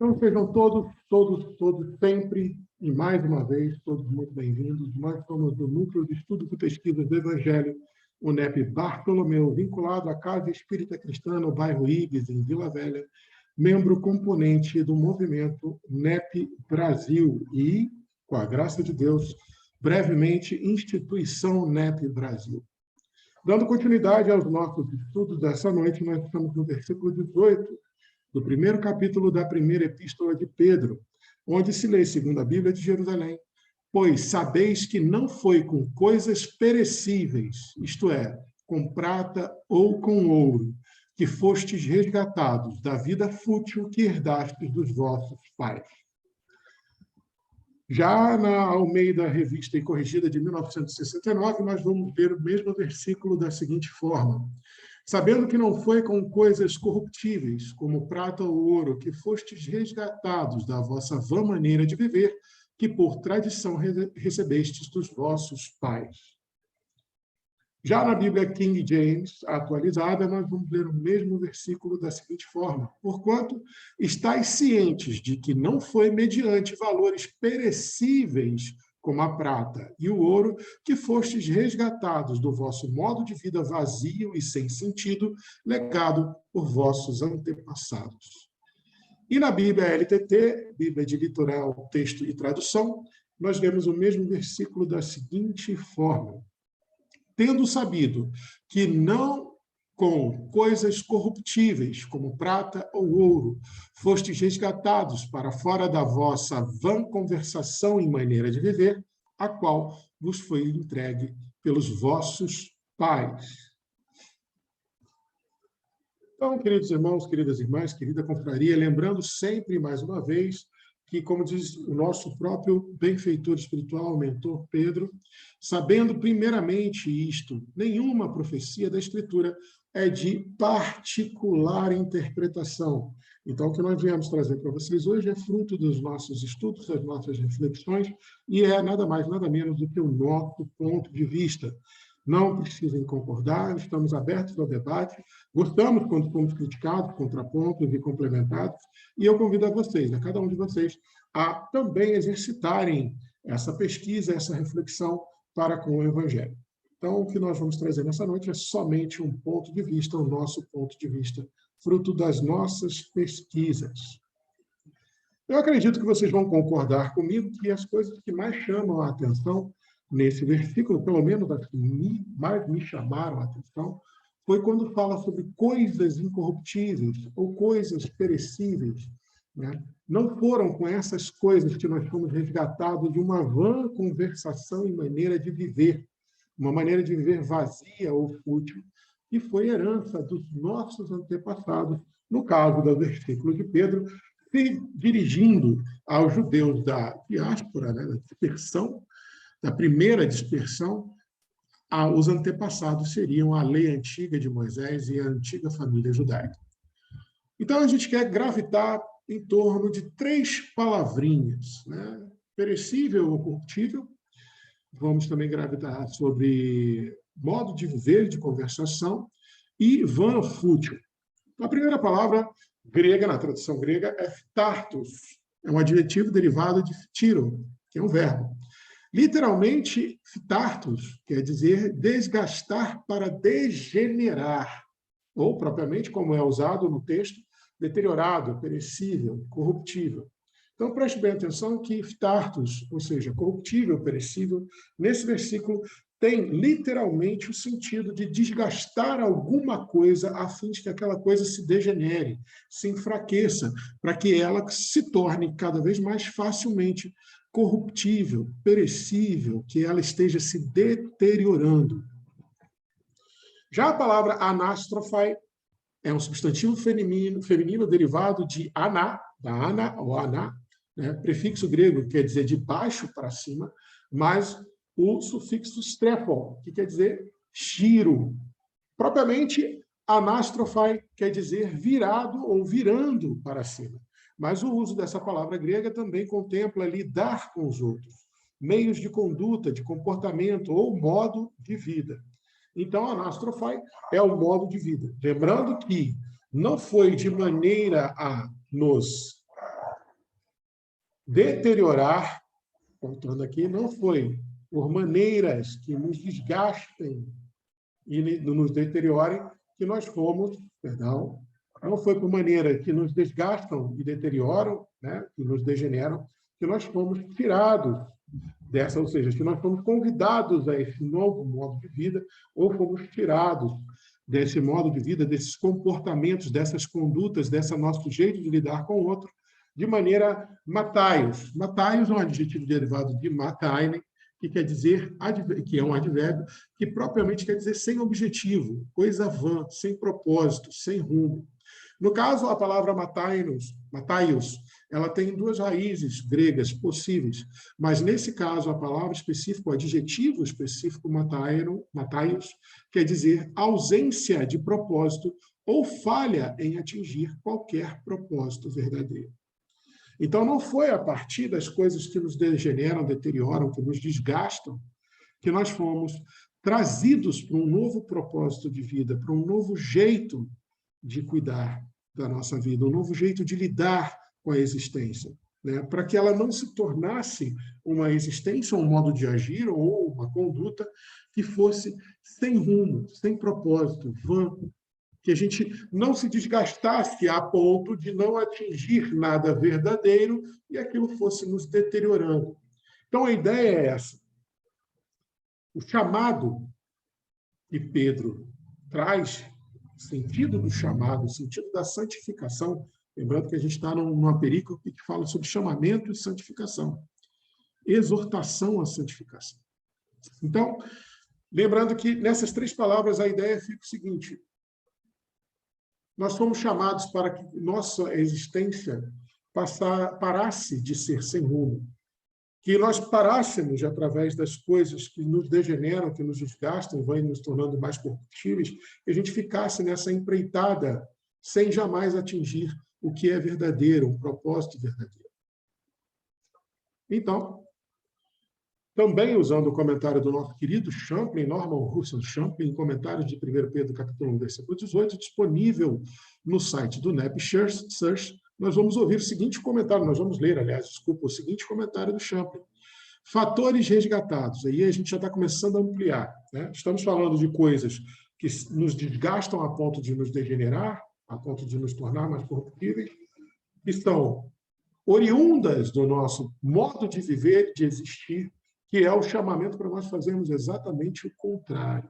Então, sejam todos sempre, e mais uma vez, todos muito bem-vindos. Nós somos do Núcleo de Estudos e Pesquisas do Evangelho, o NEP Bartolomeu, vinculado à Casa Espírita Cristã no bairro Ibis, em Vila Velha, membro componente do movimento NEP Brasil e, com a graça de Deus, brevemente, Instituição NEP Brasil. Dando continuidade aos nossos estudos dessa noite, nós estamos no versículo 18, do primeiro capítulo da primeira epístola de Pedro, onde se lê, segundo a Bíblia de Jerusalém: pois sabeis que não foi com coisas perecíveis, isto é, com prata ou com ouro, que fostes resgatados da vida fútil que herdastes dos vossos pais. Já na Almeida Revista e Corrigida de 1969, nós vamos ver o mesmo versículo da seguinte forma: sabendo que não foi com coisas corruptíveis, como prata ou ouro, que fostes resgatados da vossa vã maneira de viver, que por tradição recebestes dos vossos pais. Já na Bíblia King James, atualizada, nós vamos ler o mesmo versículo da seguinte forma: porquanto estáis cientes de que não foi mediante valores perecíveis, como a prata e o ouro, que fostes resgatados do vosso modo de vida vazio e sem sentido, legado por vossos antepassados. E na Bíblia LTT, Bíblia de Litoral, Texto e Tradução, nós vemos o mesmo versículo da seguinte forma: tendo sabido que não com coisas corruptíveis, como prata ou ouro, fostes resgatados para fora da vossa vã conversação e maneira de viver, a qual vos foi entregue pelos vossos pais. Então, queridos irmãos, queridas irmãs, querida confraria, lembrando sempre, mais uma vez, que, como diz o nosso próprio benfeitor espiritual, o mentor Pedro, sabendo primeiramente isto, nenhuma profecia da Escritura é de particular interpretação. Então, o que nós viemos trazer para vocês hoje é fruto dos nossos estudos, das nossas reflexões, e é nada mais, nada menos do que o nosso ponto de vista. Não precisem concordar, estamos abertos ao debate, gostamos quando somos criticados, contrapontos e complementados, e eu convido a vocês, a cada um de vocês, a também exercitarem essa pesquisa, essa reflexão para com o Evangelho. Então, o que nós vamos trazer nessa noite é somente um ponto de vista, o nosso ponto de vista, fruto das nossas pesquisas. Eu acredito que vocês vão concordar comigo que as coisas que mais chamam a atenção nesse versículo, pelo menos as que mais me chamaram a atenção, foi quando fala sobre coisas incorruptíveis ou coisas perecíveis, né? Não foram com essas coisas que nós fomos resgatados de uma vã conversação e maneira de viver, uma maneira de viver vazia ou fútil, que foi herança dos nossos antepassados, no caso do versículo de Pedro, se dirigindo aos judeus da diáspora, né, da dispersão, da primeira dispersão, os antepassados seriam a lei antiga de Moisés e a antiga família judaica. Então, a gente quer gravitar em torno de 3 palavrinhas, né? Perecível ou corruptível. Vamos também gravitar sobre modo de viver, de conversação, e vã fútil. A primeira palavra grega, na tradução grega, é phtartos. É um adjetivo derivado de phtyro, que é um verbo. Literalmente, phtartos quer dizer desgastar para degenerar, ou propriamente, como é usado no texto, deteriorado, perecível, corruptível. Então, preste bem atenção que phtartos, ou seja, corruptível, perecível, nesse versículo tem literalmente o sentido de desgastar alguma coisa a fim de que aquela coisa se degenere, se enfraqueça, para que ela se torne cada vez mais facilmente corruptível, perecível, que ela esteja se deteriorando. Já a palavra anastrophai é um substantivo feminino derivado de aná, da ana ou aná, né? Prefixo grego que quer dizer de baixo para cima, mas o sufixo strepon, que quer dizer giro. Propriamente, anastrophai quer dizer virado ou virando para cima. Mas o uso dessa palavra grega também contempla lidar com os outros, meios de conduta, de comportamento ou modo de vida. Então, anastrophai é o modo de vida. Lembrando que não foi de maneira a nos deteriorar, voltando aqui, não foi por maneiras que nos desgastem e nos deteriorem que nós fomos, perdão, não foi por maneira que nos desgastam e deterioram, né, que nos degeneram, que nós fomos tirados dessa, ou seja, que nós fomos convidados a esse novo modo de vida ou fomos tirados desse modo de vida, desses comportamentos, dessas condutas, desse nosso jeito de lidar com o outro, de maneira mataios. Mataios é um adjetivo derivado de mataine, que quer dizer, que é um advérbio, que propriamente quer dizer sem objetivo, coisa vã, sem propósito, sem rumo. No caso, a palavra mataios, ela tem duas raízes gregas possíveis, mas nesse caso, a palavra específica, o adjetivo específico mataios, quer dizer ausência de propósito ou falha em atingir qualquer propósito verdadeiro. Então, não foi a partir das coisas que nos degeneram, deterioram, que nos desgastam, que nós fomos trazidos para um novo propósito de vida, para um novo jeito de cuidar da nossa vida, um novo jeito de lidar com a existência, né? Para que ela não se tornasse uma existência, um modo de agir ou uma conduta que fosse sem rumo, sem propósito, vã, que a gente não se desgastasse a ponto de não atingir nada verdadeiro e aquilo fosse nos deteriorando. Então, a ideia é essa. O chamado que Pedro traz, o sentido do chamado, o sentido da santificação, lembrando que a gente está numa perícope que fala sobre chamamento e santificação, exortação à santificação. Então, lembrando que nessas três palavras a ideia fica o seguinte: nós fomos chamados para que nossa existência parasse de ser sem rumo, que nós parássemos, através das coisas que nos degeneram, que nos desgastam, vão nos tornando mais corruptíveis, que a gente ficasse nessa empreitada sem jamais atingir o que é verdadeiro, um propósito verdadeiro. Então, também usando o comentário do nosso querido Champlin, Norman Russell Champlin, comentários de 1 Pedro, capítulo 1, versículo 18, disponível no site do NEP Search, nós vamos ouvir o seguinte comentário, nós vamos ler, aliás, desculpa, o seguinte comentário do Champlin. Fatores resgatados. Aí a gente já está começando a ampliar, né? Estamos falando de coisas que nos desgastam a ponto de nos degenerar, a ponto de nos tornar mais corruptíveis, que estão oriundas do nosso modo de viver, de existir, que é o chamamento para nós fazermos exatamente o contrário.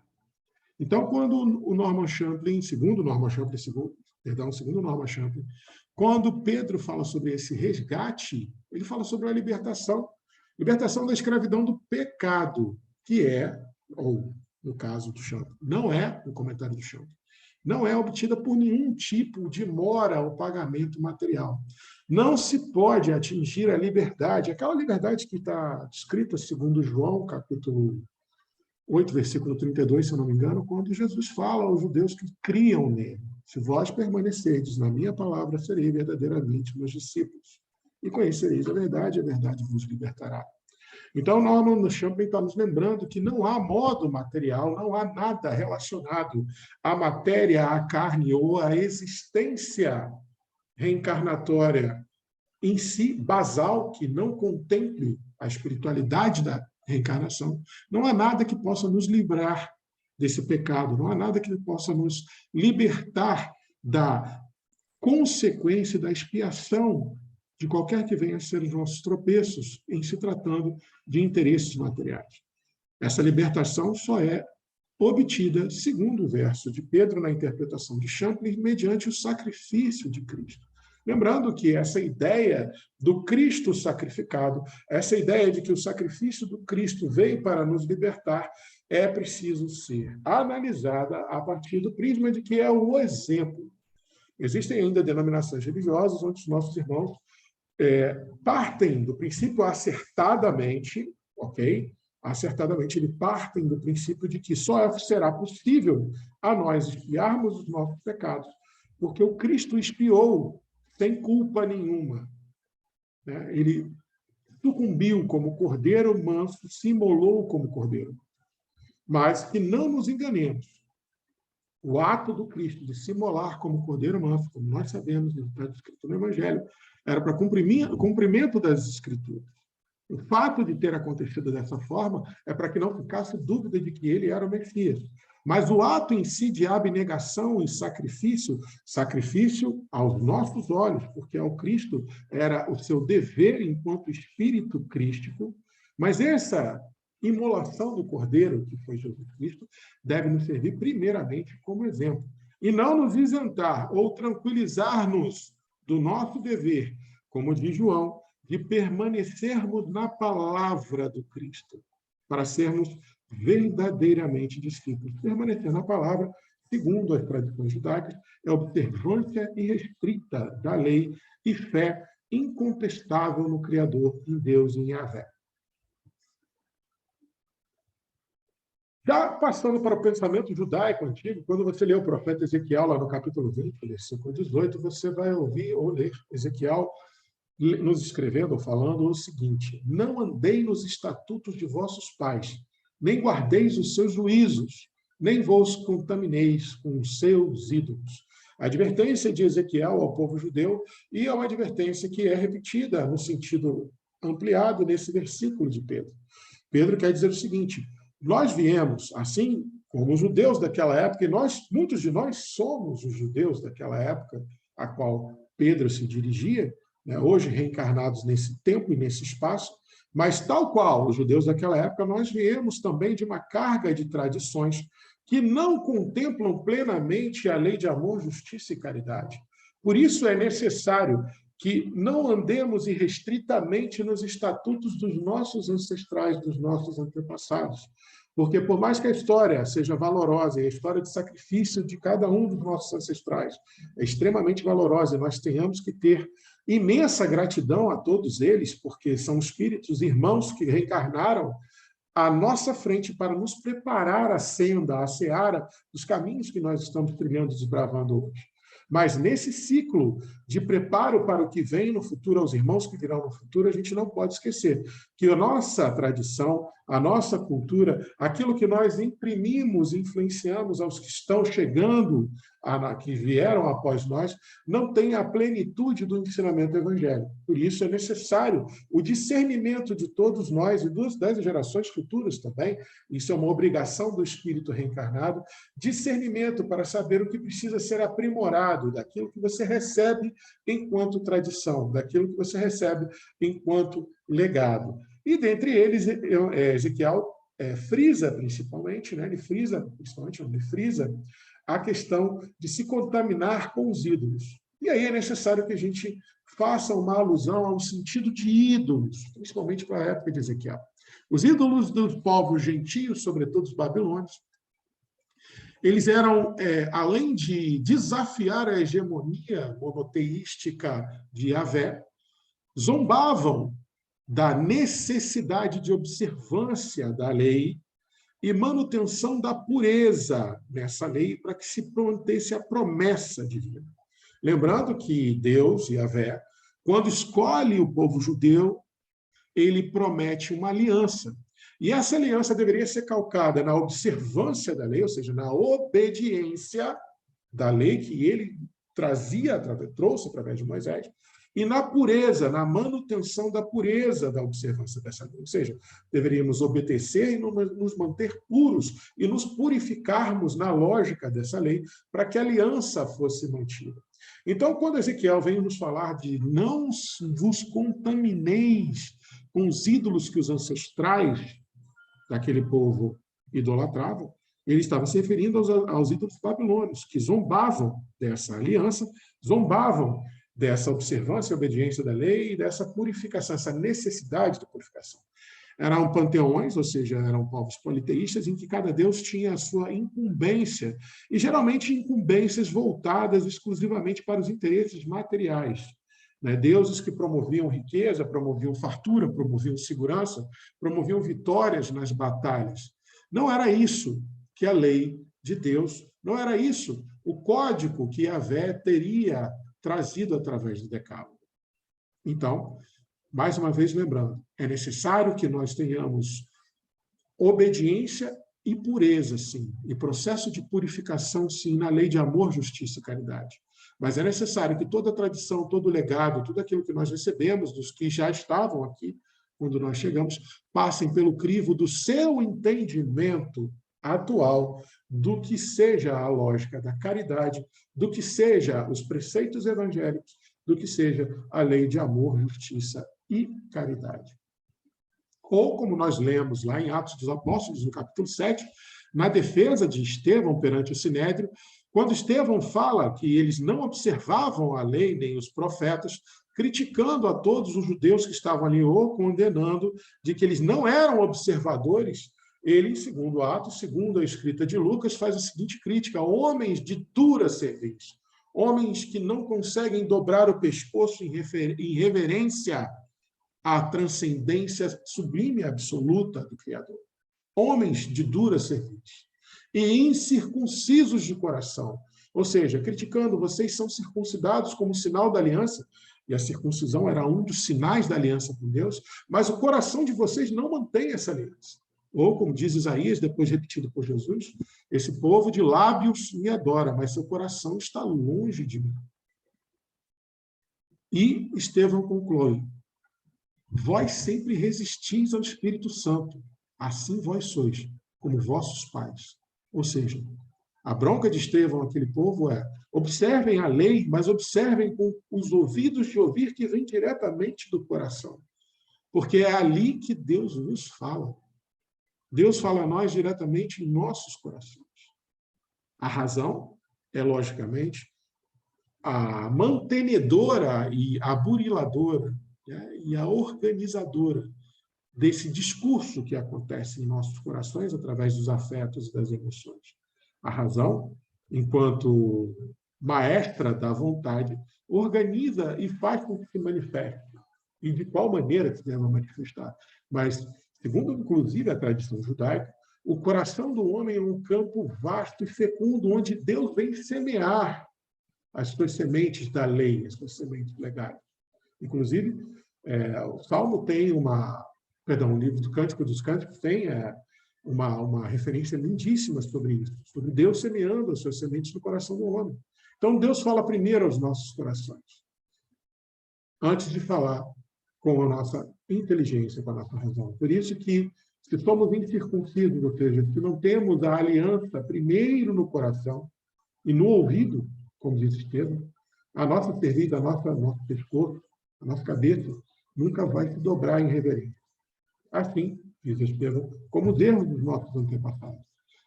Então, quando o Norman Champlin, segundo Norman Champlin, quando Pedro fala sobre esse resgate, ele fala sobre a libertação da escravidão do pecado, que é, ou no caso do Champlin, não é, no comentário do Champlin, não é obtida por nenhum tipo de mora ou pagamento material. Não se pode atingir a liberdade, aquela liberdade que está descrita segundo João, capítulo 8, versículo 32, se eu não me engano, quando Jesus fala aos judeus que criam nele: se vós permanecerdes na minha palavra, serei verdadeiramente meus discípulos. E conhecereis a verdade vos libertará. Então, Norman Champlin está nos lembrando que não há modo material, não há nada relacionado à matéria, à carne ou à existência reencarnatória em si, basal, que não contemple a espiritualidade da reencarnação. Não há nada que possa nos livrar desse pecado, não há nada que possa nos libertar da consequência, da expiação de qualquer que venha a ser os nossos tropeços em se tratando de interesses materiais. Essa libertação só é obtida, segundo o verso de Pedro, na interpretação de Champlin, mediante o sacrifício de Cristo. Lembrando que essa ideia do Cristo sacrificado, essa ideia de que o sacrifício do Cristo veio para nos libertar, é preciso ser analisada a partir do prisma de que é o exemplo. Existem ainda denominações religiosas onde os nossos irmãos partem do princípio acertadamente, ok? Acertadamente, eles partem do princípio de que só será possível a nós expiarmos os nossos pecados, porque o Cristo expiou sem culpa nenhuma, né? Ele sucumbiu como cordeiro manso, se imolou como cordeiro. Mas que não nos enganemos. o ato do Cristo de se imolar como cordeiro manso, como nós sabemos, está escrito no Evangelho, era para cumprimento das Escrituras. O fato de ter acontecido dessa forma é para que não ficasse dúvida de que ele era o Messias. Mas o ato em si de abnegação e sacrifício, sacrifício aos nossos olhos, porque ao Cristo era o seu dever enquanto espírito crístico, mas essa imolação do Cordeiro, que foi Jesus Cristo, deve nos servir primeiramente como exemplo, e não nos isentar ou tranquilizar-nos do nosso dever, como diz João, de permanecermos na palavra do Cristo, para sermos verdadeiramente discípulos. Permanecer na palavra, segundo as tradições judaicas, é observância irrestrita da lei e fé incontestável no Criador, em Deus e em Yahvé. Já passando para o pensamento judaico antigo, quando você lê o profeta Ezequiel, lá no capítulo 20, versículo 18, você vai ouvir ou ler Ezequiel nos escrevendo ou falando o seguinte: não andei nos estatutos de vossos pais, nem guardeis os seus juízos, nem vos contamineis com os seus ídolos. A advertência de Ezequiel ao povo judeu, e é uma advertência que é repetida no sentido ampliado nesse versículo de Pedro. Pedro quer dizer o seguinte: nós viemos, assim como os judeus daquela época, e muitos de nós somos os judeus daquela época a qual Pedro se dirigia, né, hoje reencarnados nesse tempo e nesse espaço, mas tal qual os judeus daquela época, nós viemos também de uma carga de tradições que não contemplam plenamente a lei de amor, justiça e caridade. Por isso é necessário que não andemos irrestritamente nos estatutos dos nossos ancestrais, dos nossos antepassados. Porque, por mais que a história seja valorosa, e a história de sacrifício de cada um dos nossos ancestrais é extremamente valorosa, e nós tenhamos que ter imensa gratidão a todos eles, porque são espíritos irmãos que reencarnaram à nossa frente para nos preparar a senda, a seara dos caminhos que nós estamos trilhando e desbravando hoje. Mas nesse ciclo de preparo para o que vem no futuro, aos irmãos que virão no futuro, a gente não pode esquecer que a nossa tradição, a nossa cultura, aquilo que nós imprimimos, influenciamos aos que estão chegando, que vieram após nós, não tem a plenitude do ensinamento evangélico. Por isso é necessário o discernimento de todos nós e das gerações futuras também. Isso é uma obrigação do espírito reencarnado, discernimento para saber o que precisa ser aprimorado daquilo que você recebe enquanto tradição, daquilo que você recebe enquanto legado. E dentre eles, Ezequiel frisa principalmente, né? Ele frisa a questão de se contaminar com os ídolos. E aí é necessário que a gente faça uma alusão ao sentido de ídolos, principalmente para a época de Ezequiel. Os ídolos dos povos gentios, sobretudo os babilônios, eles eram, além de desafiar a hegemonia monoteística de Yahvé, zombavam da necessidade de observância da lei e manutenção da pureza nessa lei para que se mantesse a promessa divina. Lembrando que Deus, Yahvé, quando escolhe o povo judeu, ele promete uma aliança. E essa aliança deveria ser calcada na observância da lei, ou seja, na obediência da lei que ele trouxe através de Moisés, e na pureza, na manutenção da pureza da observância dessa lei. Ou seja, deveríamos obedecer e nos manter puros e nos purificarmos na lógica dessa lei para que a aliança fosse mantida. Então, quando Ezequiel vem nos falar de não vos contamineis com os ídolos que os ancestrais daquele povo idolatravam, ele estava se referindo aos ídolos babilônios, que zombavam dessa aliança, zombavam dessa observância e obediência da lei e dessa purificação, essa necessidade de purificação. Eram panteões, ou seja, eram povos politeístas, em que cada deus tinha a sua incumbência, e geralmente incumbências voltadas exclusivamente para os interesses materiais. Deuses que promoviam riqueza, promoviam fartura, promoviam segurança, promoviam vitórias nas batalhas. Não era isso que a lei de Deus, não era isso o código que Yahvé teria trazido através do Decálogo. Então, mais uma vez lembrando, é necessário que nós tenhamos obediência e pureza, sim, e processo de purificação, sim, na lei de amor, justiça e caridade. Mas é necessário que toda a tradição, todo o legado, tudo aquilo que nós recebemos dos que já estavam aqui, quando nós chegamos, passem pelo crivo do seu entendimento atual do que seja a lógica da caridade, do que seja os preceitos evangélicos, do que seja a lei de amor, justiça e caridade. Ou, como nós lemos lá em Atos dos Apóstolos, no capítulo 7, na defesa de Estevão perante o Sinédrio, quando Estevão fala que eles não observavam a lei nem os profetas, criticando a todos os judeus que estavam ali ou condenando de que eles não eram observadores, ele, segundo Atos, segundo a escrita de Lucas, faz a seguinte crítica: homens de dura cerviz, homens que não conseguem dobrar o pescoço em reverência à transcendência sublime e absoluta do Criador. Homens de dura cerviz e incircuncisos de coração, ou seja, criticando, vocês são circuncidados como sinal da aliança, e a circuncisão era um dos sinais da aliança com Deus, mas o coração de vocês não mantém essa aliança. Ou, como diz Isaías, depois repetido por Jesus, esse povo de lábios me adora, mas seu coração está longe de mim. E Estevão conclui: vós sempre resistis ao Espírito Santo, assim vós sois, como vossos pais. Ou seja, a bronca de Estevão àquele povo é: observem a lei, mas observem com os ouvidos de ouvir que vem diretamente do coração. Porque é ali que Deus nos fala. Deus fala a nós diretamente em nossos corações. A razão é, logicamente, a mantenedora e a buriladora, né, e a organizadora desse discurso que acontece em nossos corações através dos afetos e das emoções. A razão, enquanto maestra da vontade, organiza e faz com que se manifeste. E de qual maneira se deve manifestar. Mas, segundo, inclusive, a tradição judaica, o coração do homem é um campo vasto e fecundo, onde Deus vem semear as suas sementes da lei, as suas sementes legais. Inclusive, o Salmo tem o livro do Cântico dos Cânticos tem uma referência lindíssima sobre isso, sobre Deus semeando as suas sementes no coração do homem. Então, Deus fala primeiro aos nossos corações, antes de falar com a nossa inteligência, com a nossa razão. Por isso que, se somos incircuncisos, ou seja, se não temos a aliança primeiro no coração e no ouvido, como diz Estevão, a nossa cerviz, nosso pescoço, a nossa cabeça nunca vai se dobrar em reverência. Assim, diz Estevão, como os erros dos nossos antepassados.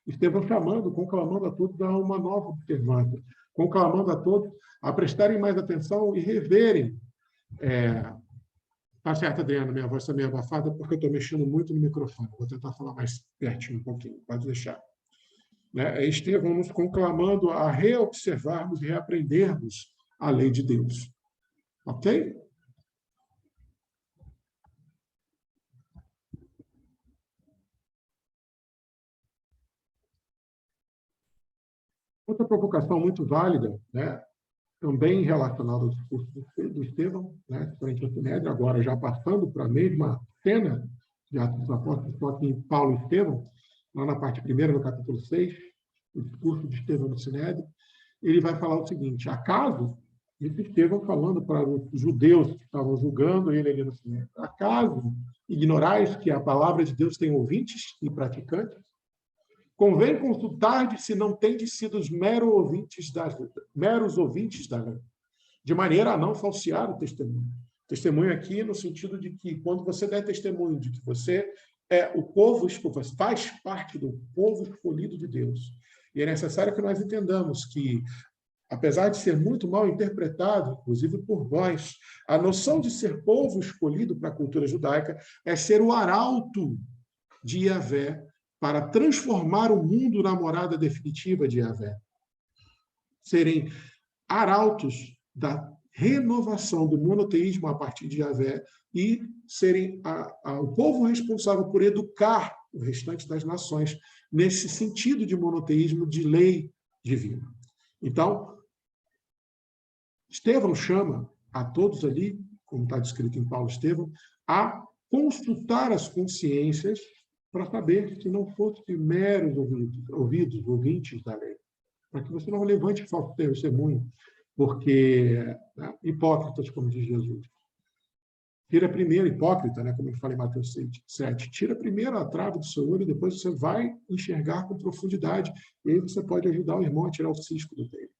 Estevão chamando, conclamando a todos a uma nova observância, conclamando a todos a prestarem mais atenção e reverem. Tá certo, Adriana, minha voz está meio abafada porque eu estou mexendo muito no microfone. Vou tentar falar mais pertinho um pouquinho, pode deixar. Estevão nos conclamando a reobservarmos e reaprendermos a lei de Deus. Ok? Outra provocação muito válida, né, também relacionada ao discurso do Estevão, né, frente ao Sinédrio, agora já passando para a mesma cena de Atos dos Apóstolos, só que em Paulo e Estevão, lá na parte primeira, no capítulo 6, o discurso de Estevão no Sinédrio, ele vai falar o seguinte: acaso, isso Estevão falando para os judeus que estavam julgando ele ali no Sinédrio, acaso ignorais que a palavra de Deus tem ouvintes e praticantes? Convém consultar se não tendes sido os meros ouvintes da lei, de maneira a não falsear o testemunho. Testemunho aqui no sentido de que, quando você der testemunho de que você é o povo, faz parte do povo escolhido de Deus, e é necessário que nós entendamos que, apesar de ser muito mal interpretado, inclusive por nós, a noção de ser povo escolhido para a cultura judaica é ser o arauto de Yahvé, para transformar o mundo na morada definitiva de Yahvé. Serem arautos da renovação do monoteísmo a partir de Yahvé e serem o povo responsável por educar o restante das nações nesse sentido de monoteísmo de lei divina. Então, Estevão chama a todos ali, como está descrito em Paulo Estevão, a consultar as consciências para saber se não fosse meros ouvintes da lei, para que você não levante falso testemunho, porque hipócritas, como diz Jesus. Tira primeiro, hipócrita, né, como eu falei em Mateus 7, tira primeiro a trave do seu olho e depois você vai enxergar com profundidade. E aí você pode ajudar o irmão a tirar o cisco do dele.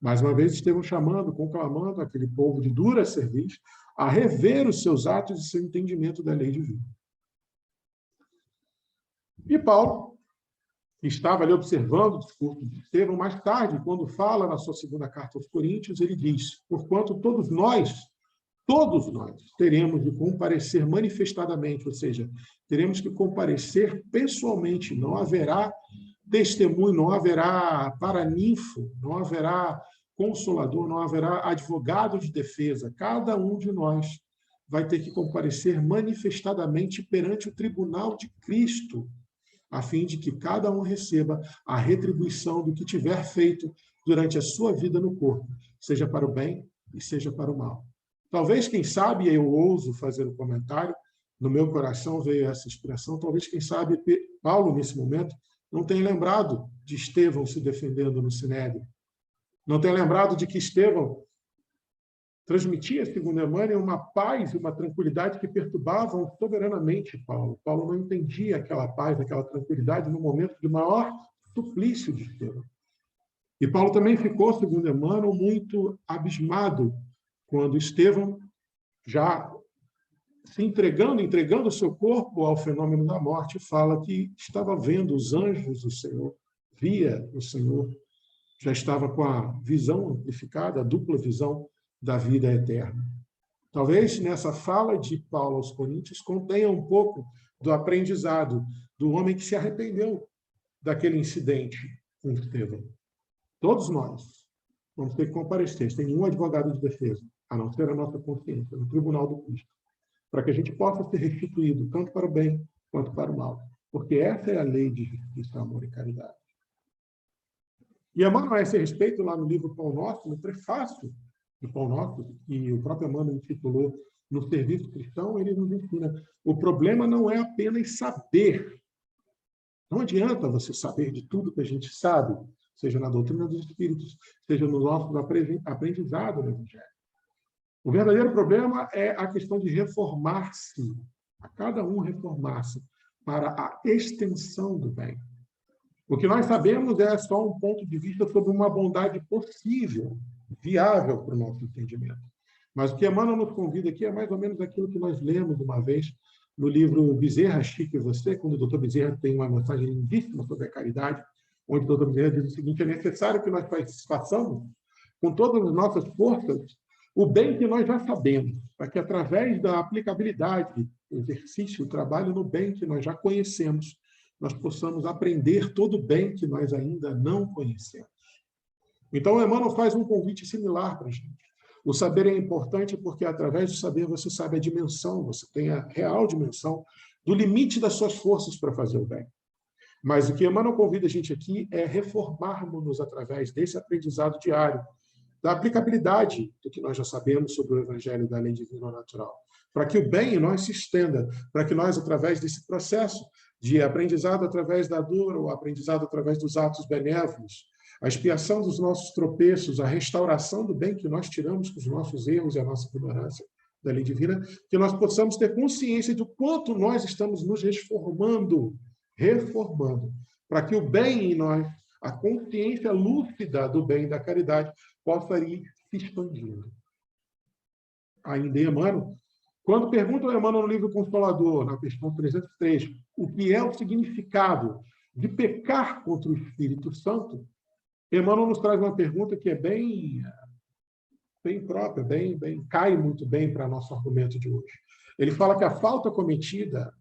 Mais uma vez, Estevão chamando, conclamando aquele povo de dura serviço a rever os seus atos e seu entendimento da lei divina. E Paulo estava ali observando o discurso de Estevão. Mais tarde, quando fala na sua segunda carta aos Coríntios, ele diz: porquanto todos nós teremos de comparecer manifestadamente, ou seja, teremos que comparecer pessoalmente, não haverá testemunho, não haverá paraninfo, não haverá consolador, não haverá advogado de defesa. Cada um de nós vai ter que comparecer manifestadamente perante o tribunal de Cristo, a fim de que cada um receba a retribuição do que tiver feito durante a sua vida no corpo, seja para o bem e seja para o mal. Talvez, quem sabe, eu ouso fazer um comentário, no meu coração veio essa expressão, talvez, quem sabe, Paulo, nesse momento, não tenha lembrado de Estevão se defendendo no Sinédrio. Não tenha lembrado de que Estevão transmitia, segundo Emmanuel, uma paz e uma tranquilidade que perturbavam soberanamente Paulo. Paulo não entendia aquela paz, aquela tranquilidade no momento de maior suplício de Estevão. E Paulo também ficou, segundo Emmanuel, muito abismado quando Estevão, já se entregando o seu corpo ao fenômeno da morte, fala que estava vendo os anjos do Senhor, via o Senhor, já estava com a visão amplificada, a dupla visão da vida eterna. Talvez nessa fala de Paulo aos Coríntios contenha um pouco do aprendizado do homem que se arrependeu daquele incidente com Estevão. Todos nós vamos ter que comparecer, sem nenhum advogado de defesa, a não ser a nossa consciência, no tribunal do Cristo, para que a gente possa ser restituído, tanto para o bem quanto para o mal. Porque essa é a lei de justiça, amor e caridade. E Emmanuel, a esse respeito, lá no livro Pão Nosso, no prefácio do Pão Nosso, que o próprio Emmanuel intitulou No Serviço Cristão, ele nos ensina: o problema não é apenas saber. Não adianta você saber de tudo que a gente sabe, seja na doutrina dos Espíritos, seja no nosso aprendizado no Evangelho. O verdadeiro problema é a questão de reformar-se, a cada um reformar-se para a extensão do bem. O que nós sabemos é só um ponto de vista sobre uma bondade possível, viável para o nosso entendimento. Mas o que Emmanuel nos convida aqui é mais ou menos aquilo que nós lemos uma vez no livro Bezerra, Chico e Você, quando o doutor Bezerra tem uma mensagem lindíssima sobre a caridade, onde o doutor Bezerra diz o seguinte: é necessário que nós façamos, com todas as nossas forças, o bem que nós já sabemos, para que, através da aplicabilidade, o exercício, o trabalho no bem que nós já conhecemos, nós possamos aprender todo o bem que nós ainda não conhecemos. Então, o Emmanuel faz um convite similar para a gente. O saber é importante porque, através do saber, você sabe a dimensão, você tem a real dimensão do limite das suas forças para fazer o bem. Mas o que Emmanuel convida a gente aqui é reformarmos-nos através desse aprendizado diário, da aplicabilidade do que nós já sabemos sobre o Evangelho da lei divina natural, para que o bem em nós se estenda, para que nós, através desse processo de aprendizado através da dor, ou aprendizado através dos atos benévolos, a expiação dos nossos tropeços, a restauração do bem que nós tiramos com os nossos erros e a nossa ignorância da lei divina, que nós possamos ter consciência do quanto nós estamos nos reformando, para que o bem em nós, a consciência lúcida do bem e da caridade, possa ir se expandindo. Ainda Emmanuel, quando perguntam a Emmanuel no livro Consolador, na questão 303, o que é o significado de pecar contra o Espírito Santo, Emmanuel nos traz uma pergunta que é bem própria, cai muito bem para nosso argumento de hoje. Ele fala que a falta cometida,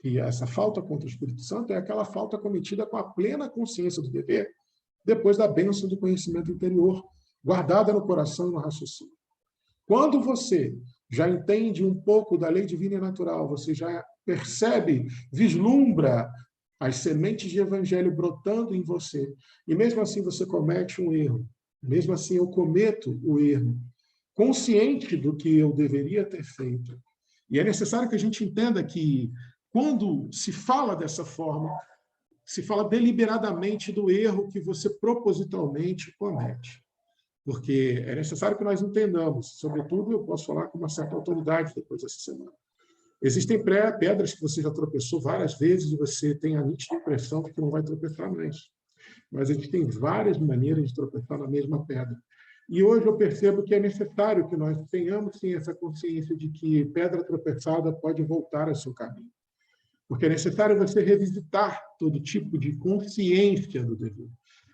e essa falta contra o Espírito Santo, é aquela falta cometida com a plena consciência do dever, depois da bênção do conhecimento interior, guardada no coração e no raciocínio. Quando você já entende um pouco da lei divina e natural, você já percebe, vislumbra as sementes de evangelho brotando em você, e mesmo assim você comete um erro, mesmo assim eu cometo o erro, consciente do que eu deveria ter feito. E é necessário que a gente entenda que quando se fala dessa forma, se fala deliberadamente do erro que você propositalmente comete. Porque é necessário que nós entendamos, sobretudo eu posso falar com uma certa autoridade depois dessa semana. Existem pedras que você já tropeçou várias vezes e você tem a nítida impressão de que não vai tropeçar mais. Mas existem várias maneiras de tropeçar na mesma pedra. E hoje eu percebo que é necessário que nós tenhamos, sim, essa consciência de que pedra tropeçada pode voltar ao seu caminho. Porque é necessário você revisitar todo tipo de consciência do dever.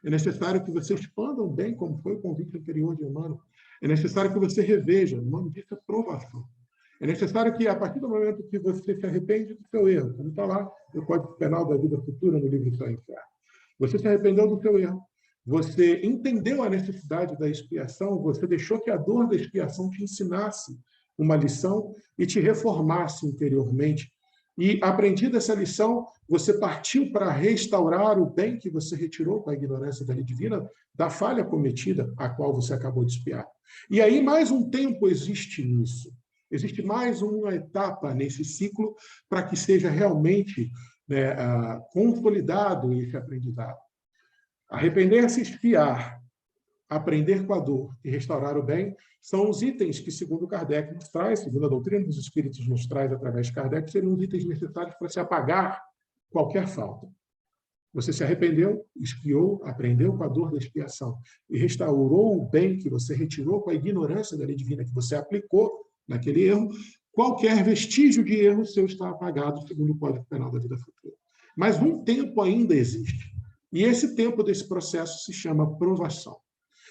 É necessário que você expanda bem, como foi o convite anterior de Emmanuel. É necessário que você reveja, o nome disso é provação. É necessário que, a partir do momento que você se arrepende do seu erro, como está lá no Código Penal da Vida Futura, no livro Céu e Inferno, você se arrependeu do seu erro, você entendeu a necessidade da expiação, você deixou que a dor da expiação te ensinasse uma lição e te reformasse interiormente. E, aprendida essa lição, você partiu para restaurar o bem que você retirou com a ignorância da lei divina, da falha cometida, a qual você acabou de expiar. E aí, mais um tempo existe nisso. Existe mais uma etapa nesse ciclo para que seja realmente, né, consolidado esse aprendizado. Arrepender-se, expiar, aprender com a dor e restaurar o bem são os itens que, segundo Kardec nos traz, segundo a doutrina dos Espíritos nos traz através de Kardec, seriam os itens necessários para se apagar qualquer falta. Você se arrependeu, expiou, aprendeu com a dor da expiação e restaurou o bem que você retirou com a ignorância da lei divina que você aplicou naquele erro, qualquer vestígio de erro seu está apagado, segundo o Código Penal da Vida Futura. Mas um tempo ainda existe. E esse tempo desse processo se chama provação.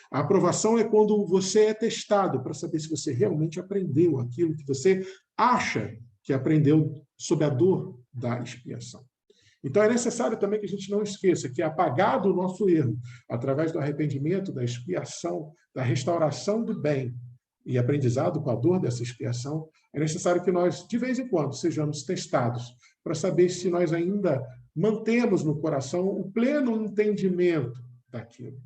A aprovação é quando você é testado para saber se você realmente aprendeu aquilo que você acha que aprendeu sob a dor da expiação. Então, é necessário também que a gente não esqueça que, apagado o nosso erro, através do arrependimento, da expiação, da restauração do bem e aprendizado com a dor dessa expiação, é necessário que nós, de vez em quando, sejamos testados para saber se nós ainda mantemos no coração o pleno entendimento daquilo,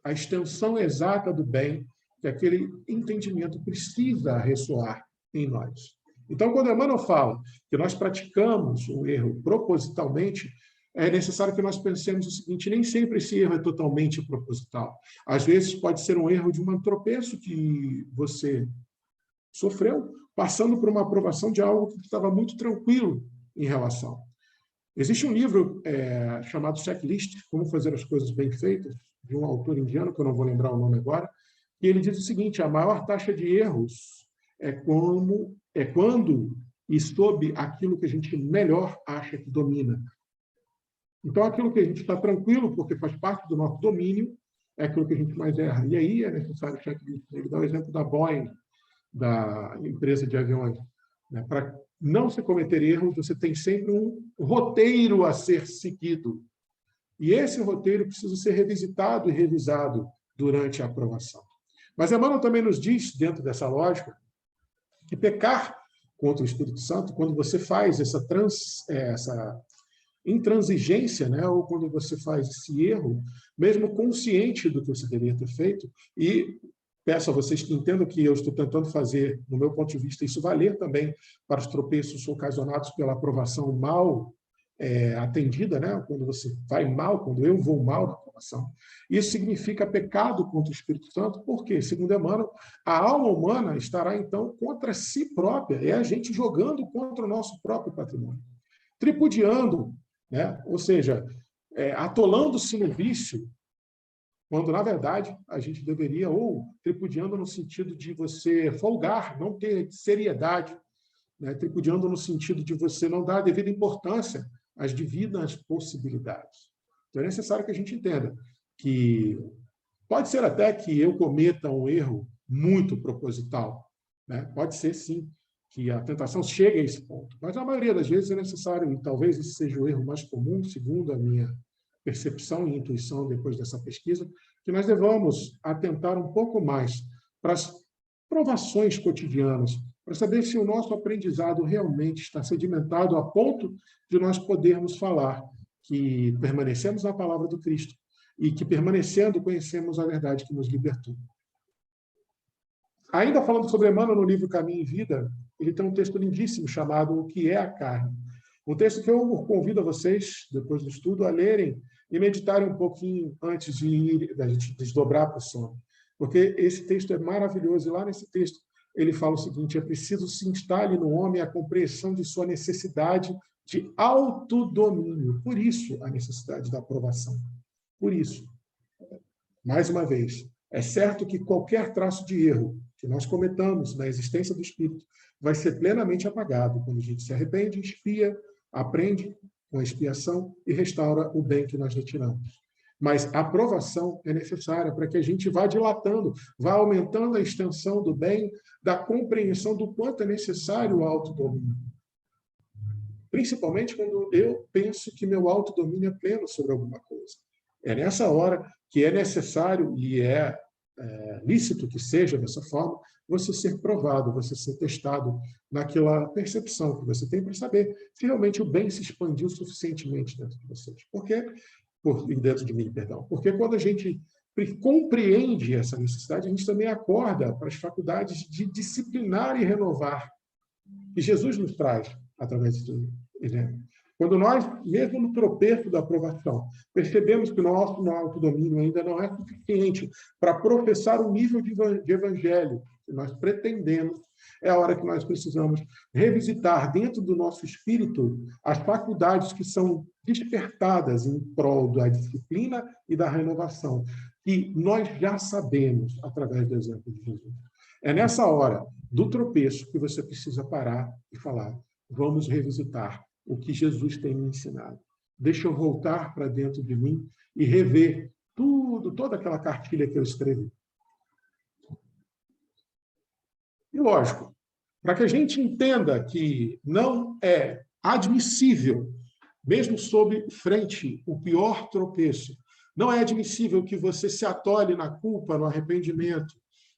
a extensão exata do bem que aquele entendimento precisa ressoar em nós. Então, quando Emmanuel fala que nós praticamos um erro propositalmente, é necessário que nós pensemos o seguinte: nem sempre esse erro é totalmente proposital. Às vezes pode ser um erro de um tropeço que você sofreu, passando por uma aprovação de algo que estava muito tranquilo em relação. Existe um livro chamado Checklist, Como Fazer as Coisas Bem Feitas, de um autor indiano, que eu não vou lembrar o nome agora, e ele diz o seguinte: a maior taxa de erros é quando e sob aquilo que a gente melhor acha que domina. Então, aquilo que a gente está tranquilo, porque faz parte do nosso domínio, é aquilo que a gente mais erra. E aí é necessário o checklist. Ele dá o exemplo da Boeing, da empresa de aviões. Né? Para não se cometer erros, você tem sempre um roteiro a ser seguido. E esse roteiro precisa ser revisitado e revisado durante a aprovação. Mas Emmanuel também nos diz, dentro dessa lógica, que pecar contra o Espírito Santo, quando você faz essa intransigência, né, ou quando você faz esse erro, mesmo consciente do que você deveria ter feito, e peço a vocês que entendam que eu estou tentando fazer, no meu ponto de vista, isso valer também para os tropeços ocasionados pela aprovação mal atendida, né? Quando você vai mal, quando eu vou mal na aprovação. Isso significa pecado contra o Espírito Santo, porque, segundo Emmanuel, a alma humana estará, então, contra si própria, é a gente jogando contra o nosso próprio patrimônio, tripudiando, né? Ou seja, atolando-se no vício, quando, na verdade, a gente deveria, ou tripudiando no sentido de você folgar, não ter seriedade, né? Tripudiando no sentido de você não dar a devida importância às divinas possibilidades. Então, é necessário que a gente entenda que pode ser até que eu cometa um erro muito proposital, né? Pode ser, sim, que a tentação chegue a esse ponto, mas na maioria das vezes é necessário, e talvez esse seja o erro mais comum, segundo a minha percepção e intuição depois dessa pesquisa, que nós devamos atentar um pouco mais para as provações cotidianas, para saber se o nosso aprendizado realmente está sedimentado a ponto de nós podermos falar que permanecemos na palavra do Cristo e que, permanecendo, conhecemos a verdade que nos libertou. Ainda falando sobre Emmanuel, no livro Caminho e Vida, ele tem um texto lindíssimo chamado O que é a Carne. Um texto que eu convido a vocês, depois do estudo, a lerem e meditarem um pouquinho antes da gente desdobrar para o sono. Porque esse texto é maravilhoso. E lá nesse texto ele fala o seguinte: é preciso se instale no homem a compreensão de sua necessidade de autodomínio. Por isso, a necessidade da aprovação. Por isso, mais uma vez, é certo que qualquer traço de erro que nós cometamos na existência do Espírito vai ser plenamente apagado quando a gente se arrepende, expia, aprende com a expiação e restaura o bem que nós retiramos. Mas a aprovação é necessária para que a gente vá dilatando, vá aumentando a extensão do bem, da compreensão do quanto é necessário o autodomínio. Principalmente quando eu penso que meu autodomínio é pleno sobre alguma coisa. É nessa hora que é necessário e é lícito que seja dessa forma, você ser provado, você ser testado naquela percepção que você tem para saber se realmente o bem se expandiu suficientemente dentro de vocês. Dentro de mim, perdão. Porque quando a gente compreende essa necessidade, a gente também acorda para as faculdades de disciplinar e renovar. E Jesus nos traz através do exemplo. Quando nós, mesmo no tropeço da aprovação, percebemos que o nosso autodomínio ainda não é suficiente para professar o nível de evangelho que nós pretendemos, é a hora que nós precisamos revisitar dentro do nosso espírito as faculdades que são despertadas em prol da disciplina e da renovação, que nós já sabemos através do exemplo de Jesus. É nessa hora do tropeço que você precisa parar e falar: vamos revisitar o que Jesus tem me ensinado. Deixa eu voltar para dentro de mim e rever toda aquela cartilha que eu escrevi. E, lógico, para que a gente entenda que não é admissível, mesmo sob frente o pior tropeço, não é admissível que você se atole na culpa, no arrependimento,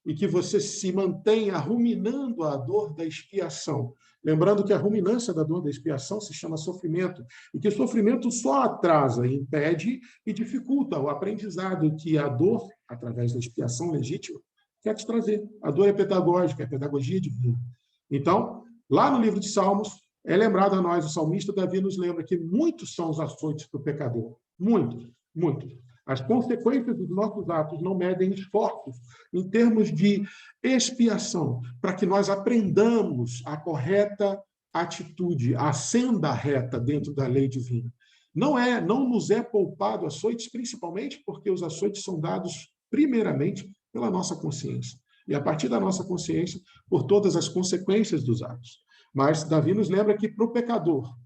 e que você se mantenha ruminando a dor da expiação. Lembrando que a ruminância da dor da expiação se chama sofrimento, e que o sofrimento só atrasa, impede e dificulta o aprendizado que a dor, através da expiação legítima, quer te trazer. A dor é pedagógica, é pedagogia divina. Então, lá no livro de Salmos, é lembrado a nós, o salmista Davi nos lembra que muitos são os açoites para o pecador. Muitos, muitos. As consequências dos nossos atos não medem esforços em termos de expiação, para que nós aprendamos a correta atitude, a senda reta dentro da lei divina. Não nos é poupado açoites, principalmente porque os açoites são dados primeiramente pela nossa consciência. E a partir da nossa consciência, por todas as consequências dos atos. Mas Davi nos lembra que para o pecador,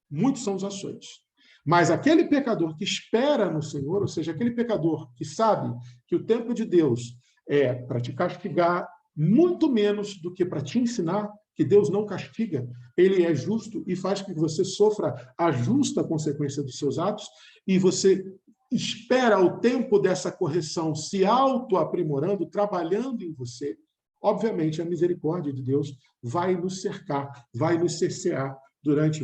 muitos são os açoites. Mas aquele pecador que espera no Senhor, ou seja, aquele pecador que sabe que o tempo de Deus é para te castigar muito menos do que para te ensinar, que Deus não castiga, ele é justo e faz com que você sofra a justa consequência dos seus atos, e você espera o tempo dessa correção se auto-aprimorando, trabalhando em você. Obviamente, a misericórdia de Deus vai nos cercar, vai nos cercear,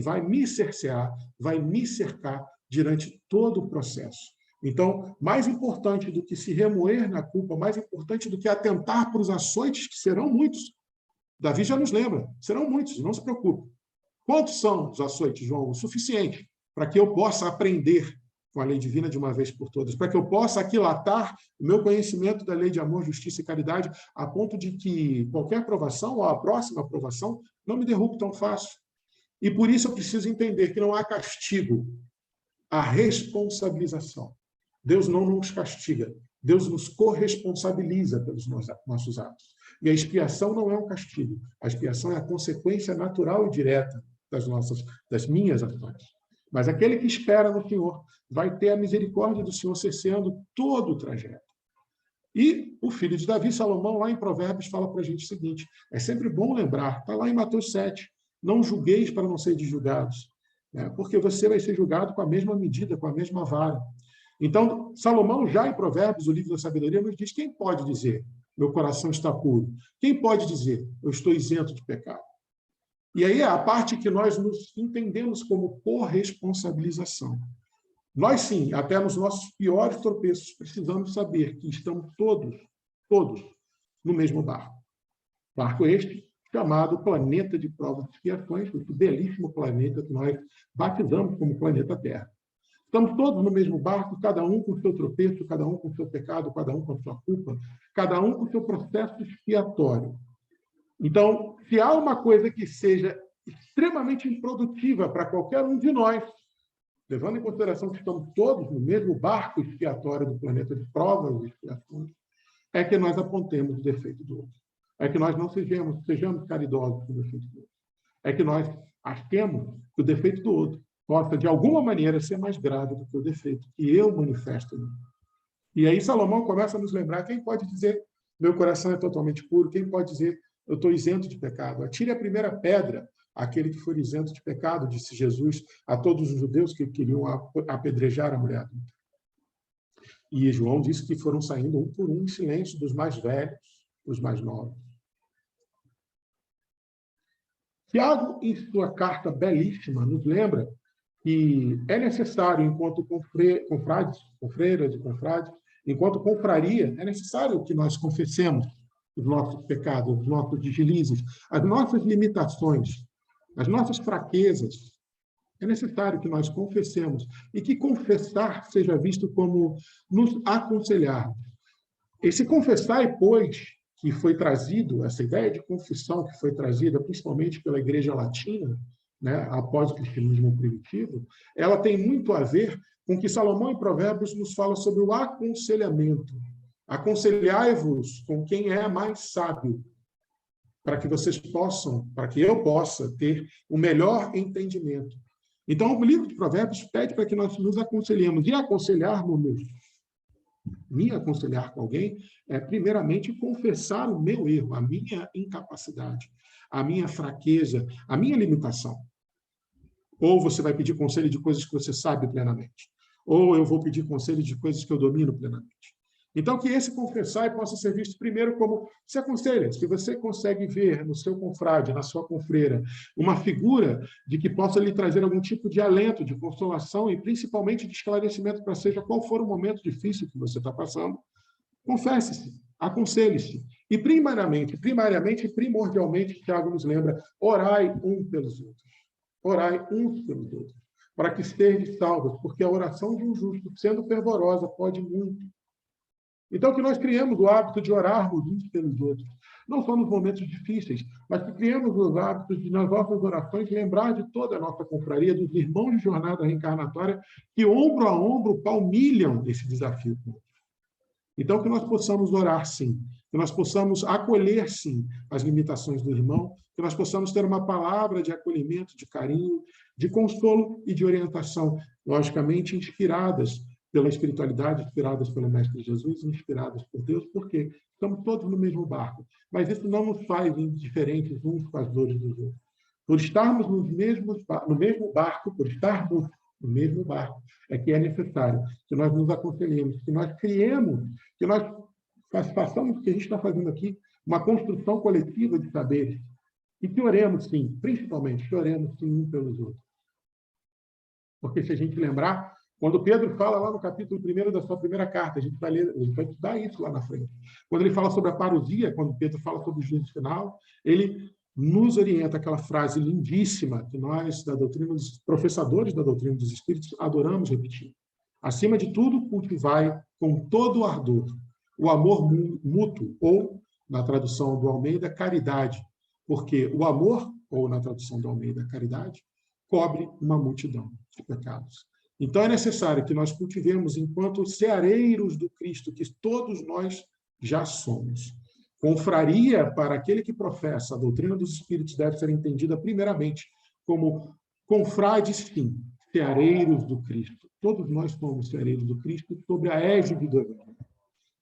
vai me cercear, vai me cercar durante todo o processo. Então, mais importante do que se remoer na culpa, mais importante do que atentar para os açoites, que serão muitos. Davi já nos lembra, serão muitos, não se preocupe. Quantos são os açoites, João? O suficiente para que eu possa aprender com a lei divina de uma vez por todas, para que eu possa aquilatar o meu conhecimento da lei de amor, justiça e caridade, a ponto de que qualquer aprovação, ou a próxima aprovação, não me derrube tão fácil. E por isso eu preciso entender que não há castigo, há responsabilização. Deus não nos castiga, Deus nos corresponsabiliza pelos nossos atos. E a expiação não é um castigo, a expiação é a consequência natural e direta das minhas ações. Mas aquele que espera no Senhor vai ter a misericórdia do Senhor cerceando todo o trajeto. E o filho de Davi, Salomão, lá em Provérbios, fala para a gente o seguinte: é sempre bom lembrar, está lá em Mateus 7, não julgueis para não serem julgados, né? Porque você vai ser julgado com a mesma medida, com a mesma vara. Então, Salomão, já em Provérbios, o livro da sabedoria, nos diz: quem pode dizer, meu coração está puro? Quem pode dizer, eu estou isento de pecado? E aí é a parte que nós nos entendemos como corresponsabilização. Nós, sim, até nos nossos piores tropeços, precisamos saber que estamos todos no mesmo barco. Barco este chamado planeta de provas e expiações, esse belíssimo planeta que nós batizamos como planeta Terra. Estamos todos no mesmo barco, cada um com o seu tropeço, cada um com o seu pecado, cada um com a sua culpa, cada um com o seu processo expiatório. Então, se há uma coisa que seja extremamente improdutiva para qualquer um de nós, levando em consideração que estamos todos no mesmo barco expiatório do planeta de provas e expiações, é que nós apontemos o defeito do outro. É que nós não sejamos caridosos com o defeito do outro. É que nós achemos que o defeito do outro possa, de alguma maneira, ser mais grave do que o defeito que eu manifesto em mim. E aí Salomão começa a nos lembrar, quem pode dizer, meu coração é totalmente puro, quem pode dizer, eu estou isento de pecado? Atire a primeira pedra, aquele que for isento de pecado, disse Jesus a todos os judeus que queriam apedrejar a mulher adulta. E João disse que foram saindo um por um em silêncio, dos mais velhos para os mais novos. Tiago, em sua carta belíssima, nos lembra que é necessário, enquanto confrades, confreiras e confrades, enquanto confraria, é necessário que nós confessemos os nossos pecados, os nossos deslizes, as nossas limitações, as nossas fraquezas. É necessário que nós confessemos e que confessar seja visto como nos aconselhar. Esse confessar, pois, que foi trazido, essa ideia de confissão que foi trazida principalmente pela Igreja Latina, né, após o cristianismo primitivo, ela tem muito a ver com que Salomão em Provérbios nos fala sobre o aconselhamento. Aconselhai-vos com quem é mais sábio, para que vocês possam, para que eu possa ter o melhor entendimento. Então, o livro de Provérbios pede para que nós nos aconselhemos. E aconselharmos, me aconselhar com alguém, é primeiramente confessar o meu erro, a minha incapacidade, a minha fraqueza, a minha limitação. Ou você vai pedir conselho de coisas que você sabe plenamente. Ou eu vou pedir conselho de coisas que eu domino plenamente. Então, que esse confessar possa ser visto primeiro como se aconselha. Se você consegue ver no seu confrade, na sua confreira, uma figura de que possa lhe trazer algum tipo de alento, de consolação e principalmente de esclarecimento para seja qual for o momento difícil que você está passando, confesse-se, aconselhe-se. E primariamente, primordialmente, Tiago nos lembra, orai um pelos outros. Orai uns pelos outros, para que estejam salvos, porque a oração de um justo, sendo fervorosa, pode muito. Então, que nós criemos o hábito de orarmos uns pelos outros, não só nos momentos difíceis, mas que criemos os hábitos de, nas nossas orações, lembrar de toda a nossa confraria, dos irmãos de jornada reencarnatória, que ombro a ombro palmilham esse desafio. Então, que nós possamos orar, sim, que nós possamos acolher, sim, as limitações do irmão, que nós possamos ter uma palavra de acolhimento, de carinho, de consolo e de orientação, logicamente inspiradas pela espiritualidade, inspiradas pelo Mestre Jesus, inspiradas por Deus, porque estamos todos no mesmo barco. Mas isso não nos faz indiferentes uns com as dores dos outros. Por estarmos no mesmo barco, por estarmos no mesmo barco, é que é necessário que nós nos aconselhemos, que nós criemos, que nós façamos o que a gente está fazendo aqui, uma construção coletiva de saberes, e que oremos, sim, principalmente, que oremos, sim, uns pelos outros. Porque se a gente lembrar, quando Pedro fala lá no capítulo 1 da sua primeira carta, a gente vai estudar isso lá na frente. Quando ele fala sobre a parousia, quando Pedro fala sobre o juízo final, ele nos orienta aquela frase lindíssima que nós, professadores da doutrina dos Espíritos, adoramos repetir. Acima de tudo, cultivai com todo o ardor o amor mútuo, ou, na tradução do Almeida, caridade, porque o amor, ou na tradução do Almeida, caridade, cobre uma multidão de pecados. Então, é necessário que nós cultivemos, enquanto ceareiros do Cristo, que todos nós já somos. Confraria, para aquele que professa a doutrina dos Espíritos, deve ser entendida primeiramente como confrades, sim, ceareiros do Cristo. Todos nós somos ceareiros do Cristo sobre a égide do Evangelho.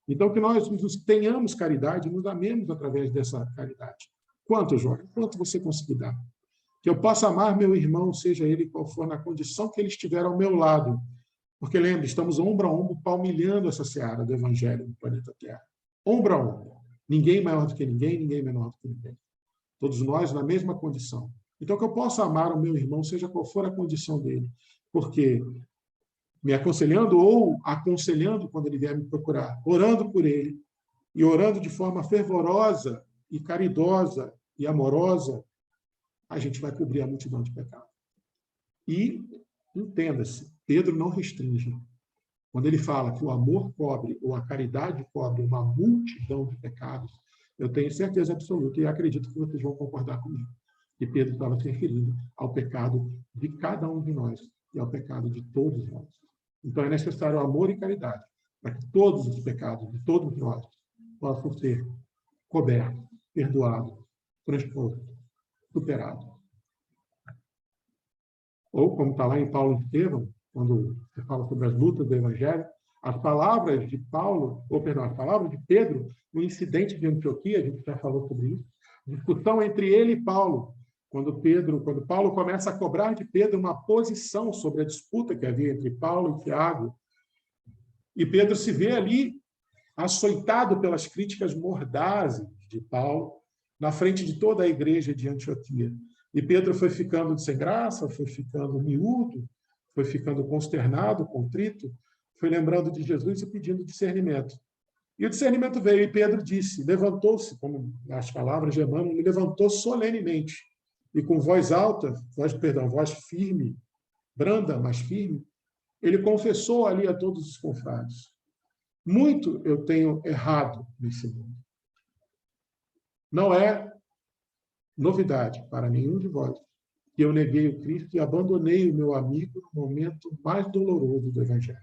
Então, que nós tenhamos caridade, nos amemos através dessa caridade. Quanto, Jorge? Quanto você conseguir dar? Que eu possa amar meu irmão, seja ele qual for, na condição que ele estiver ao meu lado. Porque, lembre, estamos ombro a ombro palmilhando essa seara do Evangelho no planeta Terra. Ombro a ombro. Ninguém maior do que ninguém, ninguém menor do que ninguém. Todos nós na mesma condição. Então, que eu possa amar o meu irmão, seja qual for a condição dele. Porque me aconselhando ou aconselhando quando ele vier me procurar, orando por ele e orando de forma fervorosa e caridosa e amorosa, a gente vai cobrir a multidão de pecados. E, entenda-se, Pedro não restringe. Quando ele fala que o amor cobre, ou a caridade cobre uma multidão de pecados, eu tenho certeza absoluta e acredito que vocês vão concordar comigo, que Pedro estava se referindo ao pecado de cada um de nós e ao pecado de todos nós. Então, é necessário amor e caridade para que todos os pecados de todos nós possam ser cobertos, perdoados, transpostos, superados. Ou, como está lá em Paulo e Estevão, quando se fala sobre as lutas do Evangelho, as palavras de Paulo, ou perdão, as palavras de Pedro, no incidente de Antioquia, a gente já falou sobre isso, discussão entre ele e Paulo, quando Paulo começa a cobrar de Pedro uma posição sobre a disputa que havia entre Paulo e Tiago, e Pedro se vê ali açoitado pelas críticas mordazes de Paulo, na frente de toda a igreja de Antioquia. E Pedro foi ficando sem graça, foi ficando miúdo, foi ficando consternado, contrito, foi lembrando de Jesus e pedindo discernimento. E o discernimento veio, e Pedro disse, levantou-se, como as palavras de Emmanuel, ele levantou solenemente, e com voz alta, voz firme, branda, mas firme, ele confessou ali a todos os confrades: muito eu tenho errado nesse mundo. Não é novidade para nenhum de vós que eu neguei o Cristo e abandonei o meu amigo no momento mais doloroso do Evangelho.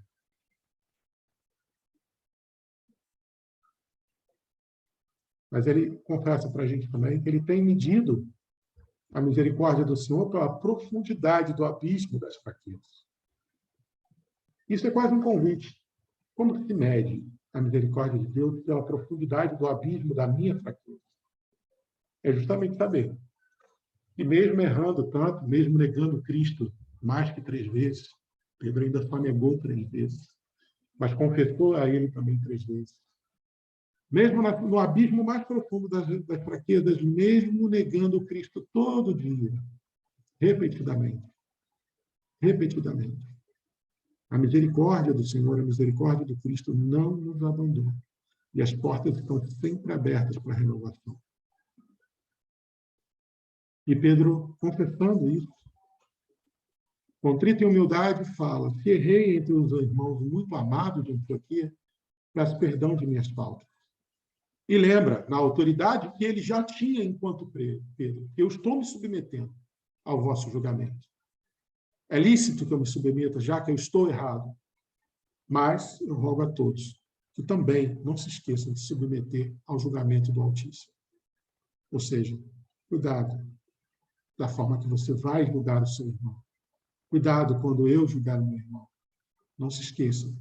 Mas ele confessa para a gente também que ele tem medido a misericórdia do Senhor pela profundidade do abismo das fraquezas. Isso é quase um convite. Como se mede a misericórdia de Deus pela profundidade do abismo da minha fraqueza? É justamente saber que, mesmo errando tanto, mesmo negando Cristo mais que 3 vezes, Pedro ainda só negou 3 vezes, mas confessou a ele também 3 vezes. Mesmo no abismo mais profundo das fraquezas, mesmo negando Cristo todo dia, repetidamente, a misericórdia do Senhor, a misericórdia do Cristo não nos abandona. E as portas estão sempre abertas para a renovação. E Pedro, confessando isso, contrito em humildade, fala: se errei entre os irmãos muito amados de Antioquia, peço perdão de minhas faltas. E lembra, na autoridade que ele já tinha enquanto Pedro, que eu estou me submetendo ao vosso julgamento. É lícito que eu me submeta, já que eu estou errado. Mas eu rogo a todos que também não se esqueçam de se submeter ao julgamento do Altíssimo. Ou seja, cuidado da forma que você vai julgar o seu irmão. Cuidado quando eu julgar o meu irmão. Não se esqueçam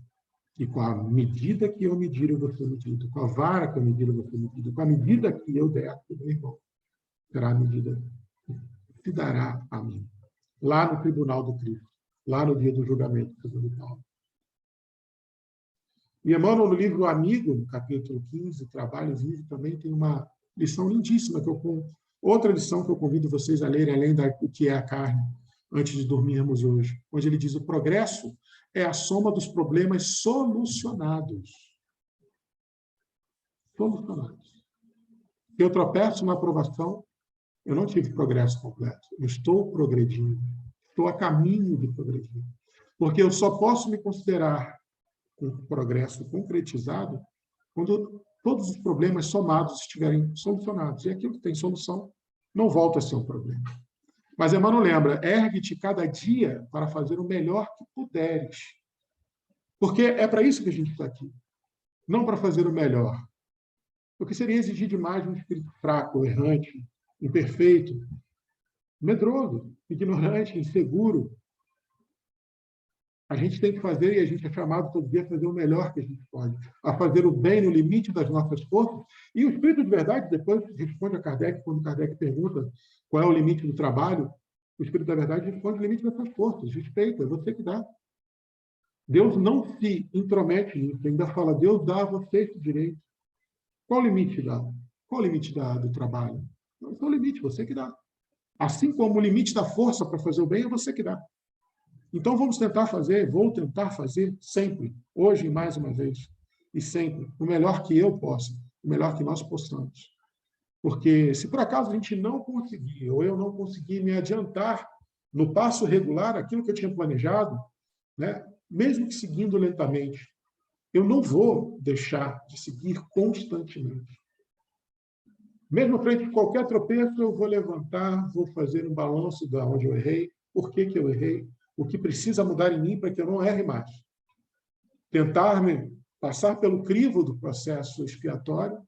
que com a medida que eu medir, eu vou ser medido. Com a vara que eu medir, eu vou ser medido. Com a medida que eu der para o meu irmão, será a medida que se dará a mim. Lá no tribunal do Cristo. Lá no dia do julgamento, segundo Paulo. E Emmanuel, no livro Amigo, no capítulo 15, Trabalho Vivo, também tem uma lição lindíssima, outra lição que eu convido vocês a lerem, além do que é a carne, antes de dormirmos hoje, onde ele diz: o progresso é a soma dos problemas solucionados. Solucionados. Se eu tropeço na aprovação, eu não tive progresso completo. Eu estou progredindo. Estou a caminho de progredir. Porque eu só posso me considerar com progresso concretizado quando todos os problemas somados estiverem solucionados. E aquilo que tem solução não volta a ser um problema. Mas Emmanuel lembra: ergue-te cada dia para fazer o melhor que puderes. Porque é para isso que a gente está aqui. Não para fazer o melhor. Porque seria exigir demais um espírito fraco, errante, imperfeito, medroso, ignorante, inseguro. A gente tem que fazer, e a gente é chamado todo dia a fazer o melhor que a gente pode, a fazer o bem no limite das nossas forças. E o Espírito de Verdade depois responde a Kardec, quando Kardec pergunta qual é o limite do trabalho, o Espírito da Verdade responde o limite das suas forças. Respeita, é você que dá. Deus não se intromete nisso, ainda fala: Deus dá a você esse direito. Qual o limite do trabalho? Não é o limite, você que dá. Assim como o limite da força para fazer o bem é você que dá. Então, vou tentar fazer sempre, hoje mais uma vez, e sempre, o melhor que eu possa, o melhor que nós possamos. Porque se por acaso a gente não conseguir, ou eu não conseguir me adiantar no passo regular, aquilo que eu tinha planejado, né, mesmo que seguindo lentamente, eu não vou deixar de seguir constantemente. Mesmo frente a qualquer tropeço, eu vou levantar, vou fazer um balanço de onde eu errei, por que eu errei, o que precisa mudar em mim para que eu não erre mais. Tentar passar pelo crivo do processo expiatório,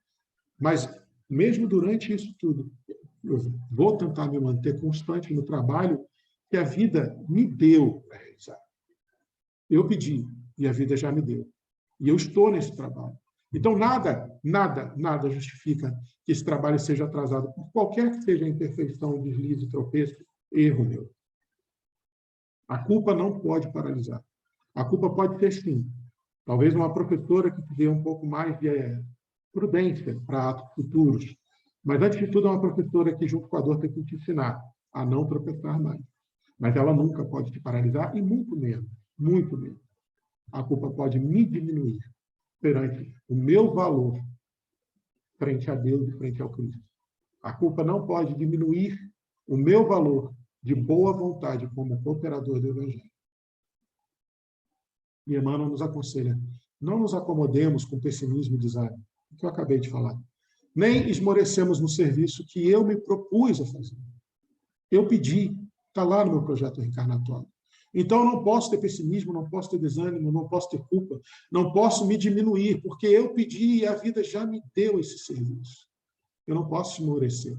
mas mesmo durante isso tudo, eu vou tentar me manter constante no trabalho que a vida me deu para realizar. Eu pedi e a vida já me deu. E eu estou nesse trabalho. Então, nada justifica que esse trabalho seja atrasado, por qualquer que seja a imperfeição, deslize, tropeço, erro meu. A culpa não pode paralisar. A culpa pode ser, sim, talvez uma professora que te dê um pouco mais de prudência para atos futuros. Mas, antes de tudo, é uma professora que, junto com a dor, tem que te ensinar a não tropeçar mais. Mas ela nunca pode te paralisar, e muito menos, a culpa pode me diminuir perante o meu valor frente a Deus e frente ao Cristo. A culpa não pode diminuir o meu valor de boa vontade como cooperador do Evangelho. E Emmanuel nos aconselha, não nos acomodemos com pessimismo e desânimo, o que eu acabei de falar. Nem esmorecemos no serviço que eu me propus a fazer. Eu pedi, está lá no meu projeto reencarnatório. Então, eu não posso ter pessimismo, não posso ter desânimo, não posso ter culpa, não posso me diminuir, porque eu pedi e a vida já me deu esse serviço. Eu não posso esmorecer.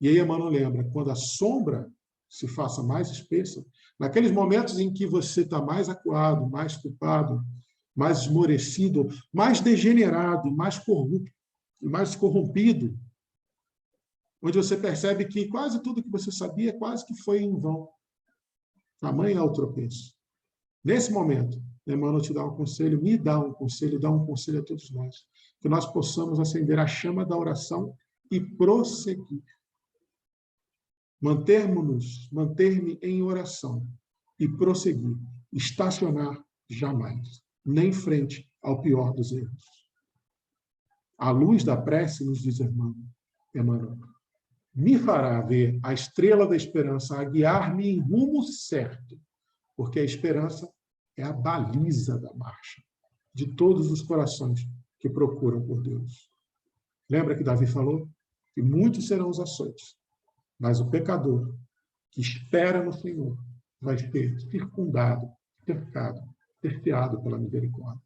E aí, Emmanuel lembra, quando a sombra se faça mais espessa, naqueles momentos em que você está mais acuado, mais culpado, mais esmorecido, mais degenerado, mais corrupto, mais corrompido, onde você percebe que quase tudo que você sabia quase que foi em vão. Tamanho é o tropeço. Nesse momento, Emmanuel te dá um conselho, me dá um conselho, dá um conselho a todos nós, que nós possamos acender a chama da oração e prosseguir. Manter-me em oração e prosseguir. Estacionar jamais, nem frente ao pior dos erros. A luz da prece, nos diz Emmanuel, me fará ver a estrela da esperança a guiar-me em rumo certo, porque a esperança é a baliza da marcha de todos os corações que procuram por Deus. Lembra que Davi falou? Que muitos serão os açoites, mas o pecador que espera no Senhor vai ser circundado, cercado, cerceado pela misericórdia.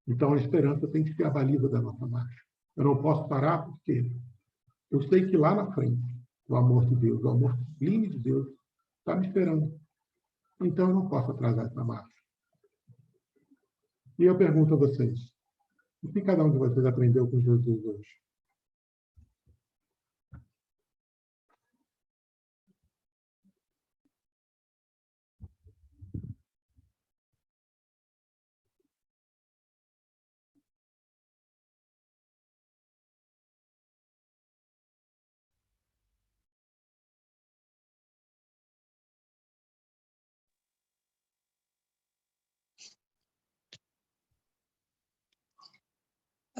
Então, a esperança tem que ser a baliza da nossa marcha. Eu não posso parar porque eu sei que lá na frente, o amor de Deus, o amor sublime de Deus, está me esperando. Então, eu não posso atrasar essa marcha. E eu pergunto a vocês, o que cada um de vocês aprendeu com Jesus hoje?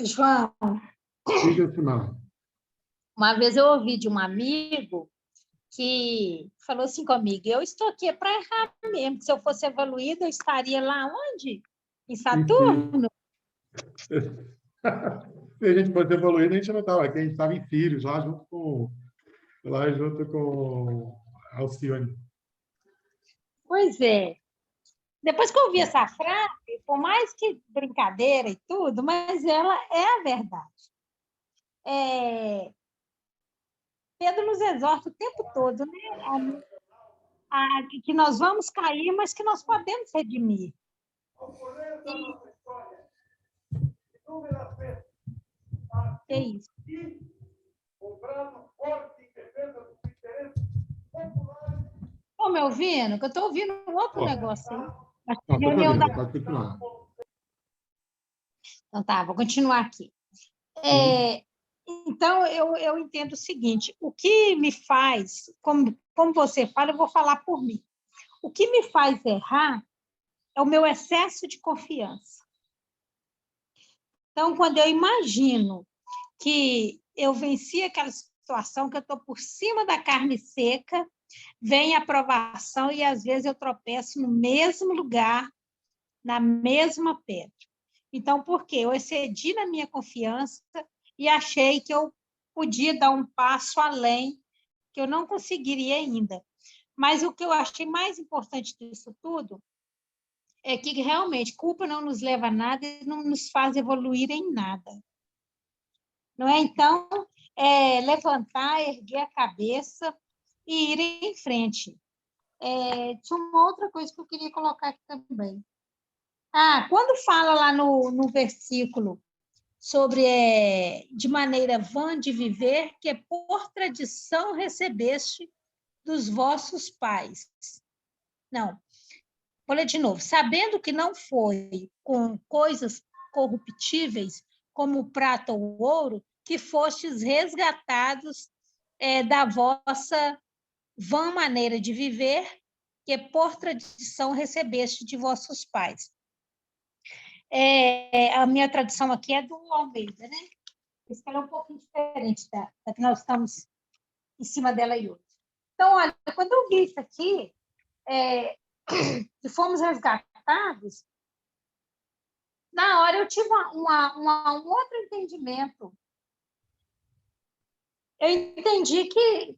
João, Diga, Simar. uma vez eu ouvi de um amigo que falou assim comigo, eu estou aqui para errar mesmo, que se eu fosse evoluída, eu estaria lá onde? Em Saturno? Se a gente fosse evoluído, a gente não estava aqui, a gente estava em Sírios, lá junto com Alcione. Pois é. Depois que eu ouvi essa frase, por mais que brincadeira e tudo, mas ela é a verdade. Pedro nos exorta o tempo todo, né? Que nós vamos cair, mas que nós podemos redimir. É isso. Estão me ouvindo? Que eu estou ouvindo um outro negócio aí. Pode continuar. Então tá, vou continuar aqui. Então, eu entendo o seguinte, o que me faz, como você fala, eu vou falar por mim. O que me faz errar é o meu excesso de confiança. Então, quando eu imagino que eu venci aquela situação que eu estou por cima da carne seca, vem a provação e às vezes eu tropeço no mesmo lugar, na mesma pedra. Então, por quê? Eu excedi na minha confiança e achei que eu podia dar um passo além, que eu não conseguiria ainda. Mas o que eu achei mais importante disso tudo é que realmente culpa não nos leva a nada e não nos faz evoluir em nada. Não é? Então, levantar, erguer a cabeça e ir em frente. Tinha uma outra coisa que eu queria colocar aqui também. Quando fala lá no versículo sobre de maneira vã de viver, que por tradição recebeste dos vossos pais. Não, vou ler de novo. Sabendo que não foi com coisas corruptíveis, como prata ou ouro, que fostes resgatados da vossa vã maneira de viver, que por tradição recebeste de vossos pais. A minha tradução aqui é do Almeida, né? Isso ela é um pouquinho diferente da que nós estamos em cima dela aí hoje. Então, olha, quando eu vi isso aqui, que fomos resgatados, na hora eu tive um outro entendimento. Eu entendi que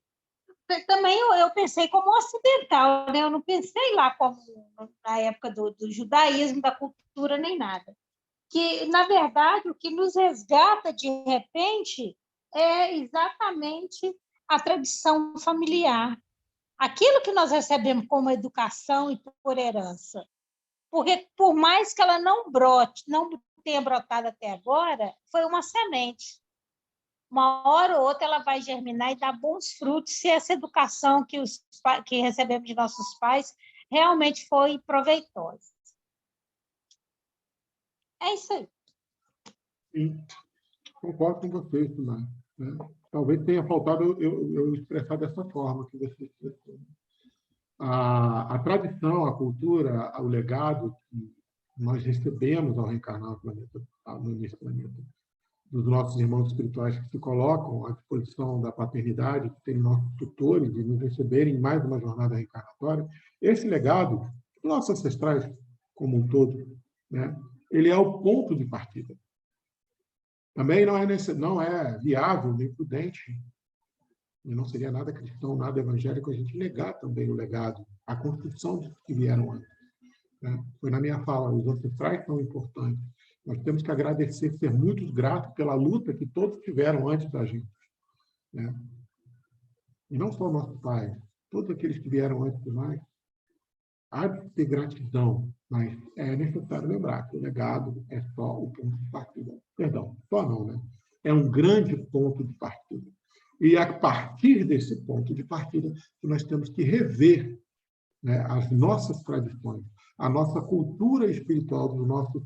também eu pensei como ocidental, né? Eu não pensei lá como na época do judaísmo, da cultura, nem nada. Que, na verdade, o que nos resgata de repente é exatamente a tradição familiar. Aquilo que nós recebemos como educação e por herança. Porque, por mais que ela não brote, não tenha brotado até agora, foi uma semente. Uma hora ou outra ela vai germinar e dar bons frutos se essa educação que recebemos de nossos pais realmente foi proveitosa. É isso aí. Sim, concordo com você, Simar. Né? Talvez tenha faltado eu expressar dessa forma que você expressou. A tradição, a cultura, o legado que nós recebemos ao reencarnar nesse planeta, dos nossos irmãos espirituais que se colocam à disposição da paternidade, que serem nossos tutores e nos receberem em mais uma jornada reencarnatória, esse legado, nossos ancestrais como um todo, né, ele é o ponto de partida. Também não é viável nem prudente, e não seria nada cristão, nada evangélico, a gente negar também o legado, a construção dos que vieram antes. Né? Foi na minha fala, os ancestrais são importantes. Nós temos que agradecer, ser muito gratos pela luta que todos tiveram antes da gente. Né? E não só nossos pais, todos aqueles que vieram antes de nós, há de ter gratidão, mas é necessário lembrar que o legado é só o ponto de partida. Perdão, só não, né? É um grande ponto de partida. E a partir desse ponto de partida, que nós temos que rever, né, as nossas tradições, a nossa cultura espiritual, dos nossos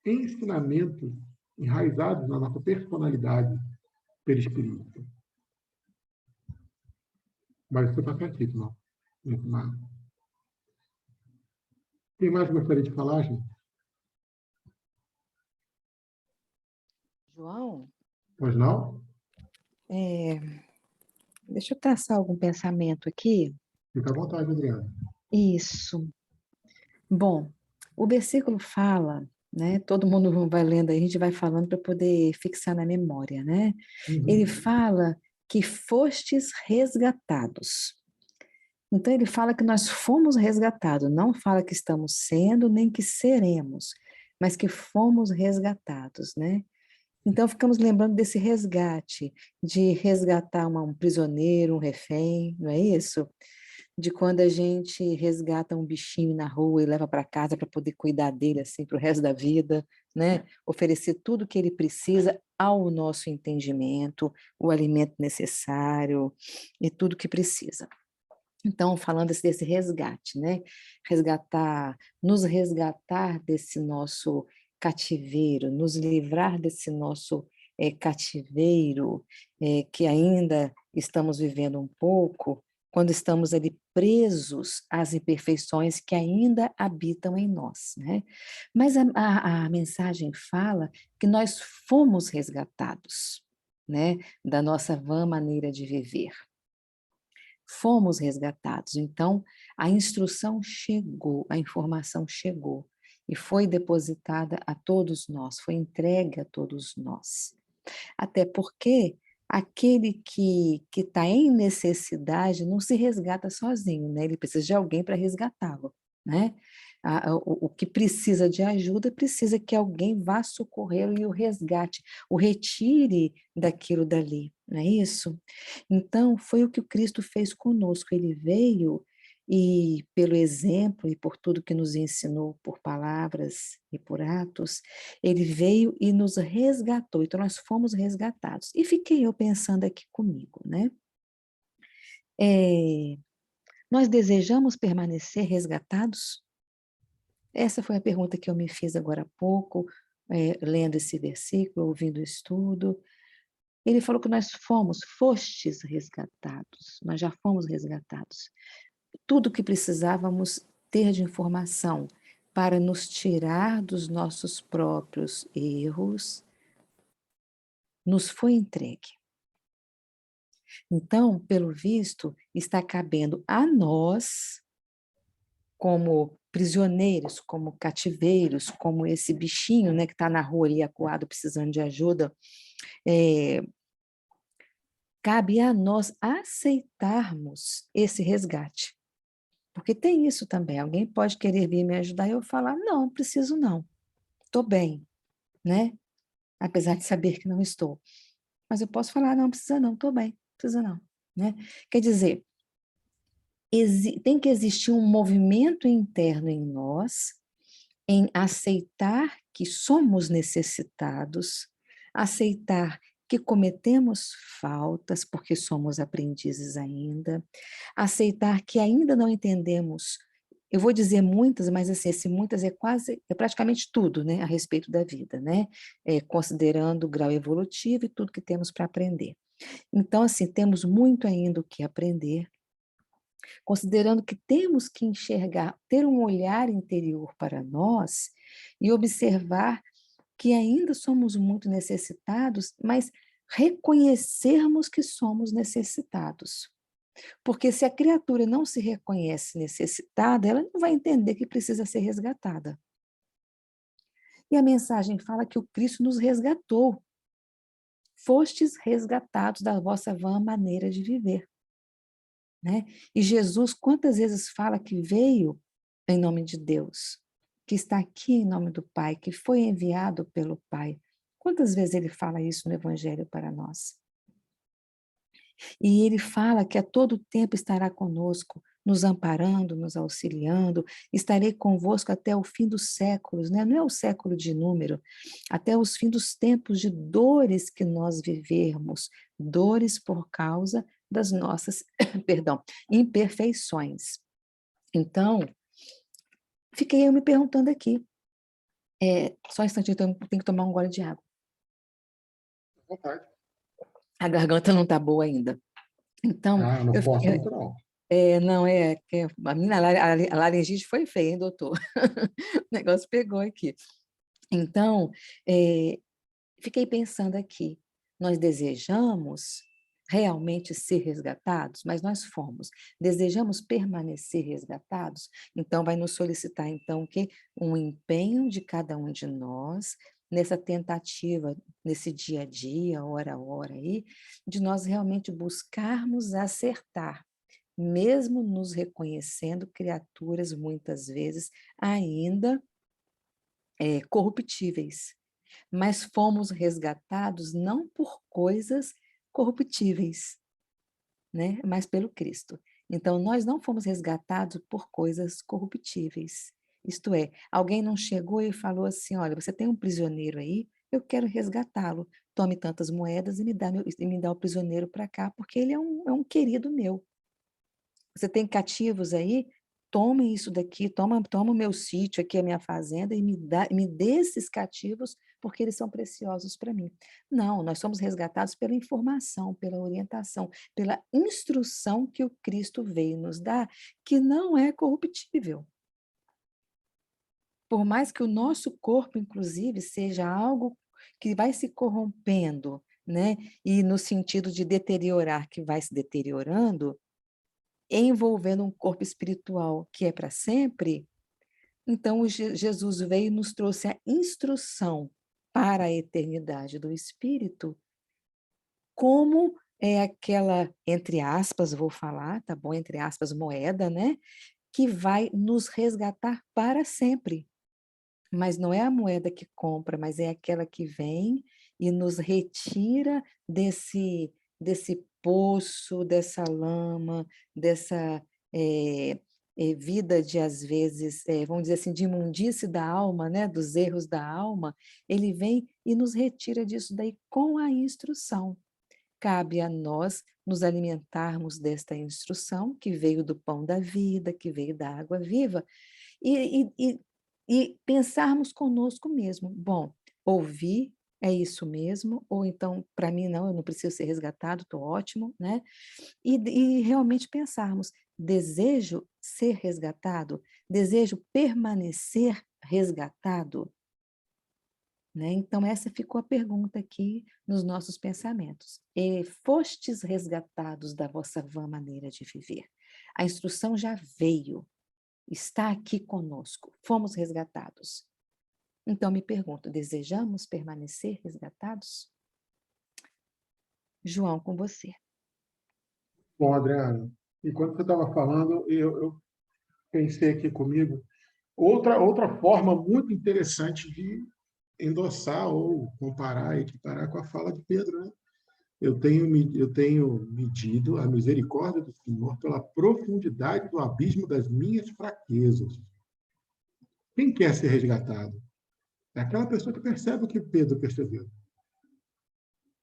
ensinamentos enraizados na nossa personalidade perispirítica. Mas você está certíssimo. Quem mais gostaria de falar, gente? João, Pois não? deixa eu traçar algum pensamento aqui. Fica à vontade, Adriana. Isso. Bom, o versículo fala, né? Todo mundo vai lendo aí, a gente vai falando para poder fixar na memória, né? Ele fala que fostes resgatados. Então, ele fala que nós fomos resgatados, não fala que estamos sendo, nem que seremos, mas que fomos resgatados, né? Então, ficamos lembrando desse resgate, de resgatar um prisioneiro, um refém, não é isso? De quando a gente resgata um bichinho na rua e leva para casa para poder cuidar dele assim para o resto da vida, né? Oferecer tudo que ele precisa ao nosso entendimento, o alimento necessário e tudo que precisa. Então, falando desse resgate, né? Nos resgatar desse nosso cativeiro, nos livrar desse nosso cativeiro que ainda estamos vivendo um pouco, quando estamos ali presos às imperfeições que ainda habitam em nós, né? Mas a mensagem fala que nós fomos resgatados, né, da nossa vã maneira de viver. Fomos resgatados, então a instrução chegou, a informação chegou e foi depositada a todos nós, foi entregue a todos nós. Até porque aquele que está em necessidade não se resgata sozinho, né? Ele precisa de alguém para resgatá-lo, né? O que precisa de ajuda precisa que alguém vá socorrê-lo e o resgate, o retire daquilo dali, não é isso? Então, foi o que o Cristo fez conosco, ele veio e, pelo exemplo e por tudo que nos ensinou, por palavras e por atos, ele veio e nos resgatou, então nós fomos resgatados. E fiquei eu pensando aqui comigo, né? Nós desejamos permanecer resgatados? Essa foi a pergunta que eu me fiz agora há pouco, lendo esse versículo, ouvindo o estudo. Ele falou que nós fostes resgatados, nós já fomos resgatados. Tudo que precisávamos ter de informação para nos tirar dos nossos próprios erros, nos foi entregue. Então, pelo visto, está cabendo a nós, como prisioneiros, como cativeiros, como esse bichinho, né, que está na rua ali acuado, precisando de ajuda, cabe a nós aceitarmos esse resgate. Porque tem isso também, alguém pode querer vir me ajudar e eu falar, não, preciso não, estou bem, né? Apesar de saber que não estou. Mas eu posso falar, não, precisa não, estou bem, precisa não, né? Quer dizer, tem que existir um movimento interno em nós, em aceitar que somos necessitados, aceitar que cometemos faltas, porque somos aprendizes ainda, aceitar que ainda não entendemos, eu vou dizer muitas, mas assim, esse muitas é praticamente tudo, né, a respeito da vida, né, considerando o grau evolutivo e tudo que temos para aprender. Então, assim, temos muito ainda o que aprender, considerando que temos que enxergar, ter um olhar interior para nós e observar que ainda somos muito necessitados, mas reconhecermos que somos necessitados. Porque se a criatura não se reconhece necessitada, ela não vai entender que precisa ser resgatada. E a mensagem fala que o Cristo nos resgatou. Fostes resgatados da vossa vã maneira de viver. Né? E Jesus, quantas vezes fala que veio em nome de Deus, que está aqui em nome do Pai, que foi enviado pelo Pai. Quantas vezes ele fala isso no Evangelho para nós? E ele fala que a todo tempo estará conosco, nos amparando, nos auxiliando, estarei convosco até o fim dos séculos, né? Não é o século de número, até os fim dos tempos de dores que nós vivermos, dores por causa das nossas, perdão, imperfeições. Então, fiquei eu me perguntando aqui, só um instantinho, então eu tenho que tomar um gole de água. A garganta não está boa ainda. Então, não posso muito não. Não, que a minha a laringite foi feia, hein, doutor? O negócio pegou aqui. Então, fiquei pensando aqui, nós desejamos realmente ser resgatados, mas nós fomos. Desejamos permanecer resgatados? Então, vai nos solicitar, então, o quê? Um empenho de cada um de nós, nessa tentativa, nesse dia a dia, hora a hora aí, de nós realmente buscarmos acertar, mesmo nos reconhecendo criaturas, muitas vezes, ainda corruptíveis. Mas fomos resgatados não por coisas corruptíveis, né? Mas pelo Cristo. Então, nós não fomos resgatados por coisas corruptíveis. Isto é, alguém não chegou e falou assim, olha, você tem um prisioneiro aí, eu quero resgatá-lo. Tome tantas moedas e me dá o prisioneiro para cá, porque ele é um querido meu. Você tem cativos aí? Tome isso daqui, toma o meu sítio aqui, a minha fazenda, e me dê esses cativos, porque eles são preciosos para mim. Não, nós somos resgatados pela informação, pela orientação, pela instrução que o Cristo veio nos dar, que não é corruptível. Por mais que o nosso corpo, inclusive, seja algo que vai se corrompendo, né? E no sentido de deteriorar, que vai se deteriorando, envolvendo um corpo espiritual que é para sempre, então Jesus veio e nos trouxe a instrução para a eternidade do Espírito, como é aquela, entre aspas, vou falar, tá bom? Entre aspas, moeda, né? Que vai nos resgatar para sempre. Mas não é a moeda que compra, mas é aquela que vem e nos retira desse poço, dessa lama, dessa vida de, às vezes, vamos dizer assim, de imundície da alma, né? Dos erros da alma. Ele vem e nos retira disso daí com a instrução. Cabe a nós nos alimentarmos desta instrução que veio do pão da vida, que veio da água viva, e pensarmos conosco mesmo. Bom, ouvir é isso mesmo, ou então, para mim, não, eu não preciso ser resgatado, estou ótimo, né? E realmente pensarmos, desejo ser resgatado? Desejo permanecer resgatado? Né? Então, essa ficou a pergunta aqui nos nossos pensamentos. E fostes resgatados da vossa vã maneira de viver. A instrução já veio, está aqui conosco, fomos resgatados. Então, me pergunto, desejamos permanecer resgatados? João, com você. Bom, Adriana, enquanto você estava falando, eu pensei aqui comigo outra forma muito interessante de endossar ou comparar, equiparar com a fala de Pedro, né? Eu tenho medido a misericórdia do Senhor pela profundidade do abismo das minhas fraquezas. Quem quer ser resgatado? É aquela pessoa que percebe o que Pedro percebeu.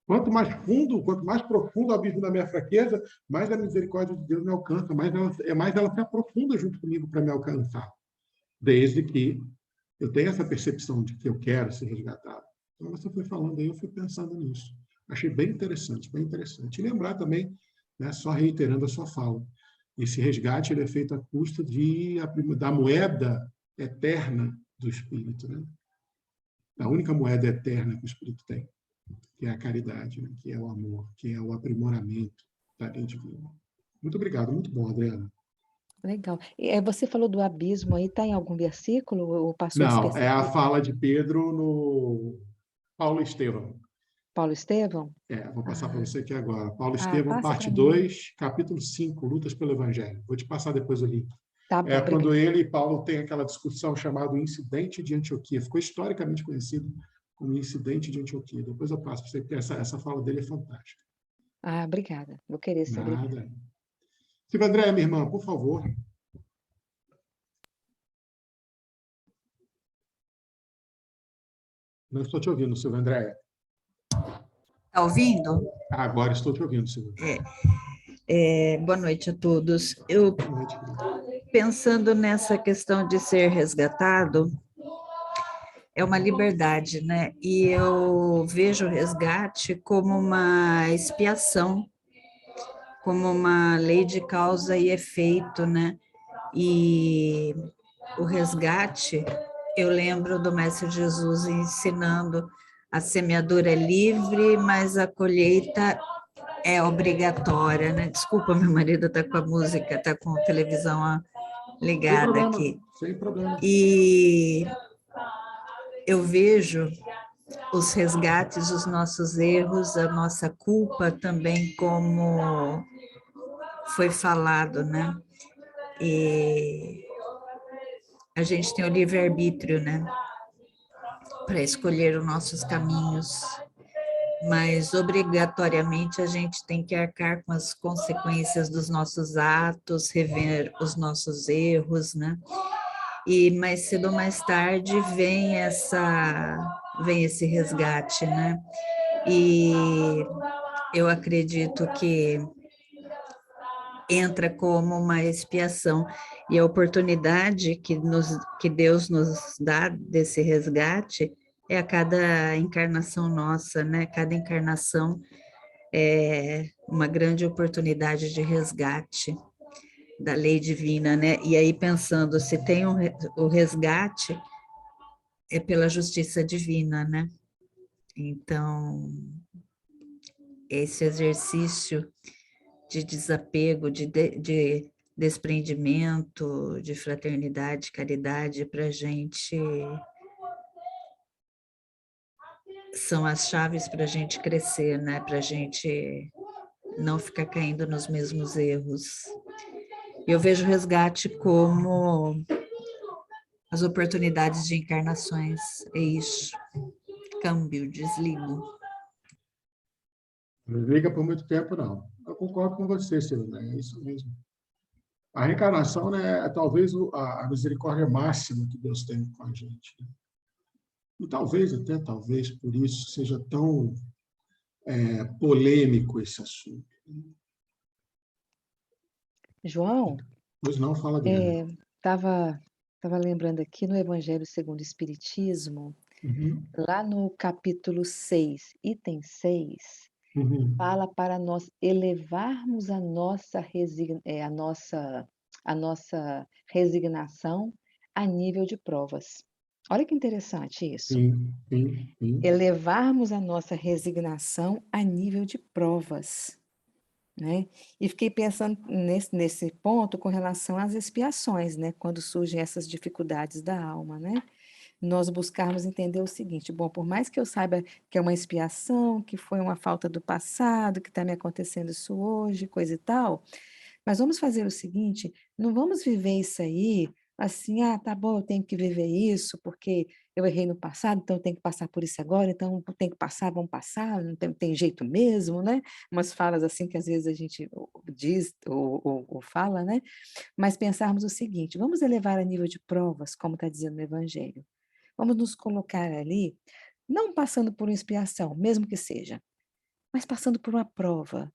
Quanto mais fundo, quanto mais profundo o abismo da minha fraqueza, mais a misericórdia de Deus me alcança, mais ela se aprofunda junto comigo para me alcançar. Desde que eu tenha essa percepção de que eu quero ser resgatado. Então, você foi falando aí, eu fui pensando nisso. Achei bem interessante, bem interessante. E lembrar também, né, só reiterando a sua fala, esse resgate ele é feito à custa da moeda eterna do Espírito, né? A única moeda eterna que o Espírito tem, que é a caridade, né? Que é o amor, que é o aprimoramento da lei divina. Muito obrigado, muito bom, Adriana. Legal. Você falou do abismo aí, está em algum versículo ou passou Não, é a despercebido? fala de Pedro no Paulo Estevão. Paulo Estevão? Vou passar para Ah, você aqui agora. Paulo Estevão, passa parte para mim. 2, capítulo 5, Lutas pelo Evangelho. Vou te passar depois o link. Tá É bom, quando obrigada. ele e Paulo têm aquela discussão chamada Incidente de Antioquia. Ficou historicamente conhecido como Incidente de Antioquia. Depois eu passo para você, porque essa fala dele é fantástica. Obrigada. Vou querer sim, obrigada. Nada. Silvia Andréa, minha irmã, por favor. Não estou te ouvindo, Silvia Andréa. Está ouvindo? Agora estou te ouvindo, Silvia. Boa noite a todos. Eu, Boa noite, querida. pensando nessa questão de ser resgatado, é uma liberdade, né? E eu vejo o resgate como uma expiação, como uma lei de causa e efeito, né? E o resgate, eu lembro do Mestre Jesus ensinando: a semeadura é livre, mas a colheita é obrigatória, né? Desculpa, meu marido está com a música, está com a televisão ligada aqui. Sem problema. E eu vejo os resgates, os nossos erros, a nossa culpa também, como foi falado, né? E a gente tem o livre-arbítrio, né? Para escolher os nossos caminhos, mas obrigatoriamente a gente tem que arcar com as consequências dos nossos atos, rever os nossos erros, né? E mais cedo ou mais tarde vem esse resgate, né? E eu acredito que entra como uma expiação, e a oportunidade que Deus nos dá desse resgate é a cada encarnação nossa, né? Cada encarnação é uma grande oportunidade de resgate da lei divina, né? E aí pensando, se tem o resgate, é pela justiça divina, né? Então, esse exercício de desapego, de desprendimento, de fraternidade, caridade, para a gente são as chaves para a gente crescer, né? Para a gente não ficar caindo nos mesmos erros. Eu vejo o resgate como as oportunidades de encarnações. É isso. Câmbio, desligo. Não liga por muito tempo, não. Eu concordo com você, Silvia, é isso mesmo. A reencarnação, né, é talvez a misericórdia máxima que Deus tem com a gente. Né? E talvez, até talvez, por isso seja tão polêmico esse assunto. João, Pois não, fala dele. estava lembrando aqui no Evangelho segundo o Espiritismo, Uhum, lá no capítulo 6, item 6, uhum. fala para nós elevarmos a nossa resignação a nível de provas. Olha que interessante isso. Sim, sim, sim. Elevarmos a nossa resignação a nível de provas, né? E fiquei pensando nesse ponto com relação às expiações, né? Quando surgem essas dificuldades da alma, né? Nós buscarmos entender o seguinte: bom, por mais que eu saiba que é uma expiação, que foi uma falta do passado, que está me acontecendo isso hoje, coisa e tal, mas vamos fazer o seguinte: não vamos viver isso aí assim, tá bom, eu tenho que viver isso porque eu errei no passado, então eu tenho que passar por isso agora, então tem que passar, vamos passar, não tem jeito mesmo, né? Umas falas assim que às vezes a gente diz ou fala, né? Mas pensarmos o seguinte: vamos elevar a nível de provas, como está dizendo no Evangelho. Vamos nos colocar ali, não passando por uma expiação, mesmo que seja, mas passando por uma prova.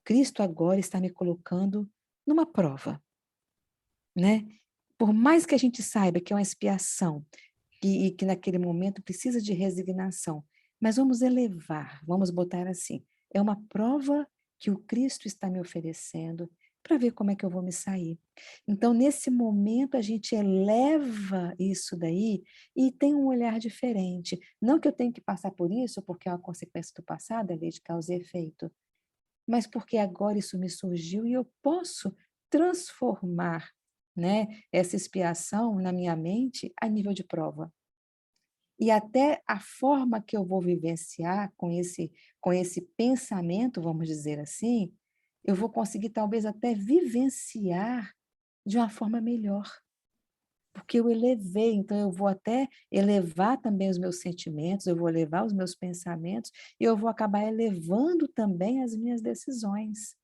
Cristo agora está me colocando numa prova, né? Por mais que a gente saiba que é uma expiação e que naquele momento precisa de resignação, mas vamos elevar, vamos botar assim, é uma prova que o Cristo está me oferecendo para ver como é que eu vou me sair. Então, nesse momento, a gente eleva isso daí e tem um olhar diferente. Não que eu tenha que passar por isso, porque é uma consequência do passado, é lei de causa e efeito, mas porque agora isso me surgiu e eu posso transformar, né, essa expiação na minha mente a nível de prova. E até a forma que eu vou vivenciar com esse pensamento, vamos dizer assim, eu vou conseguir talvez até vivenciar de uma forma melhor, porque eu elevei, então eu vou até elevar também os meus sentimentos, eu vou elevar os meus pensamentos e eu vou acabar elevando também as minhas decisões.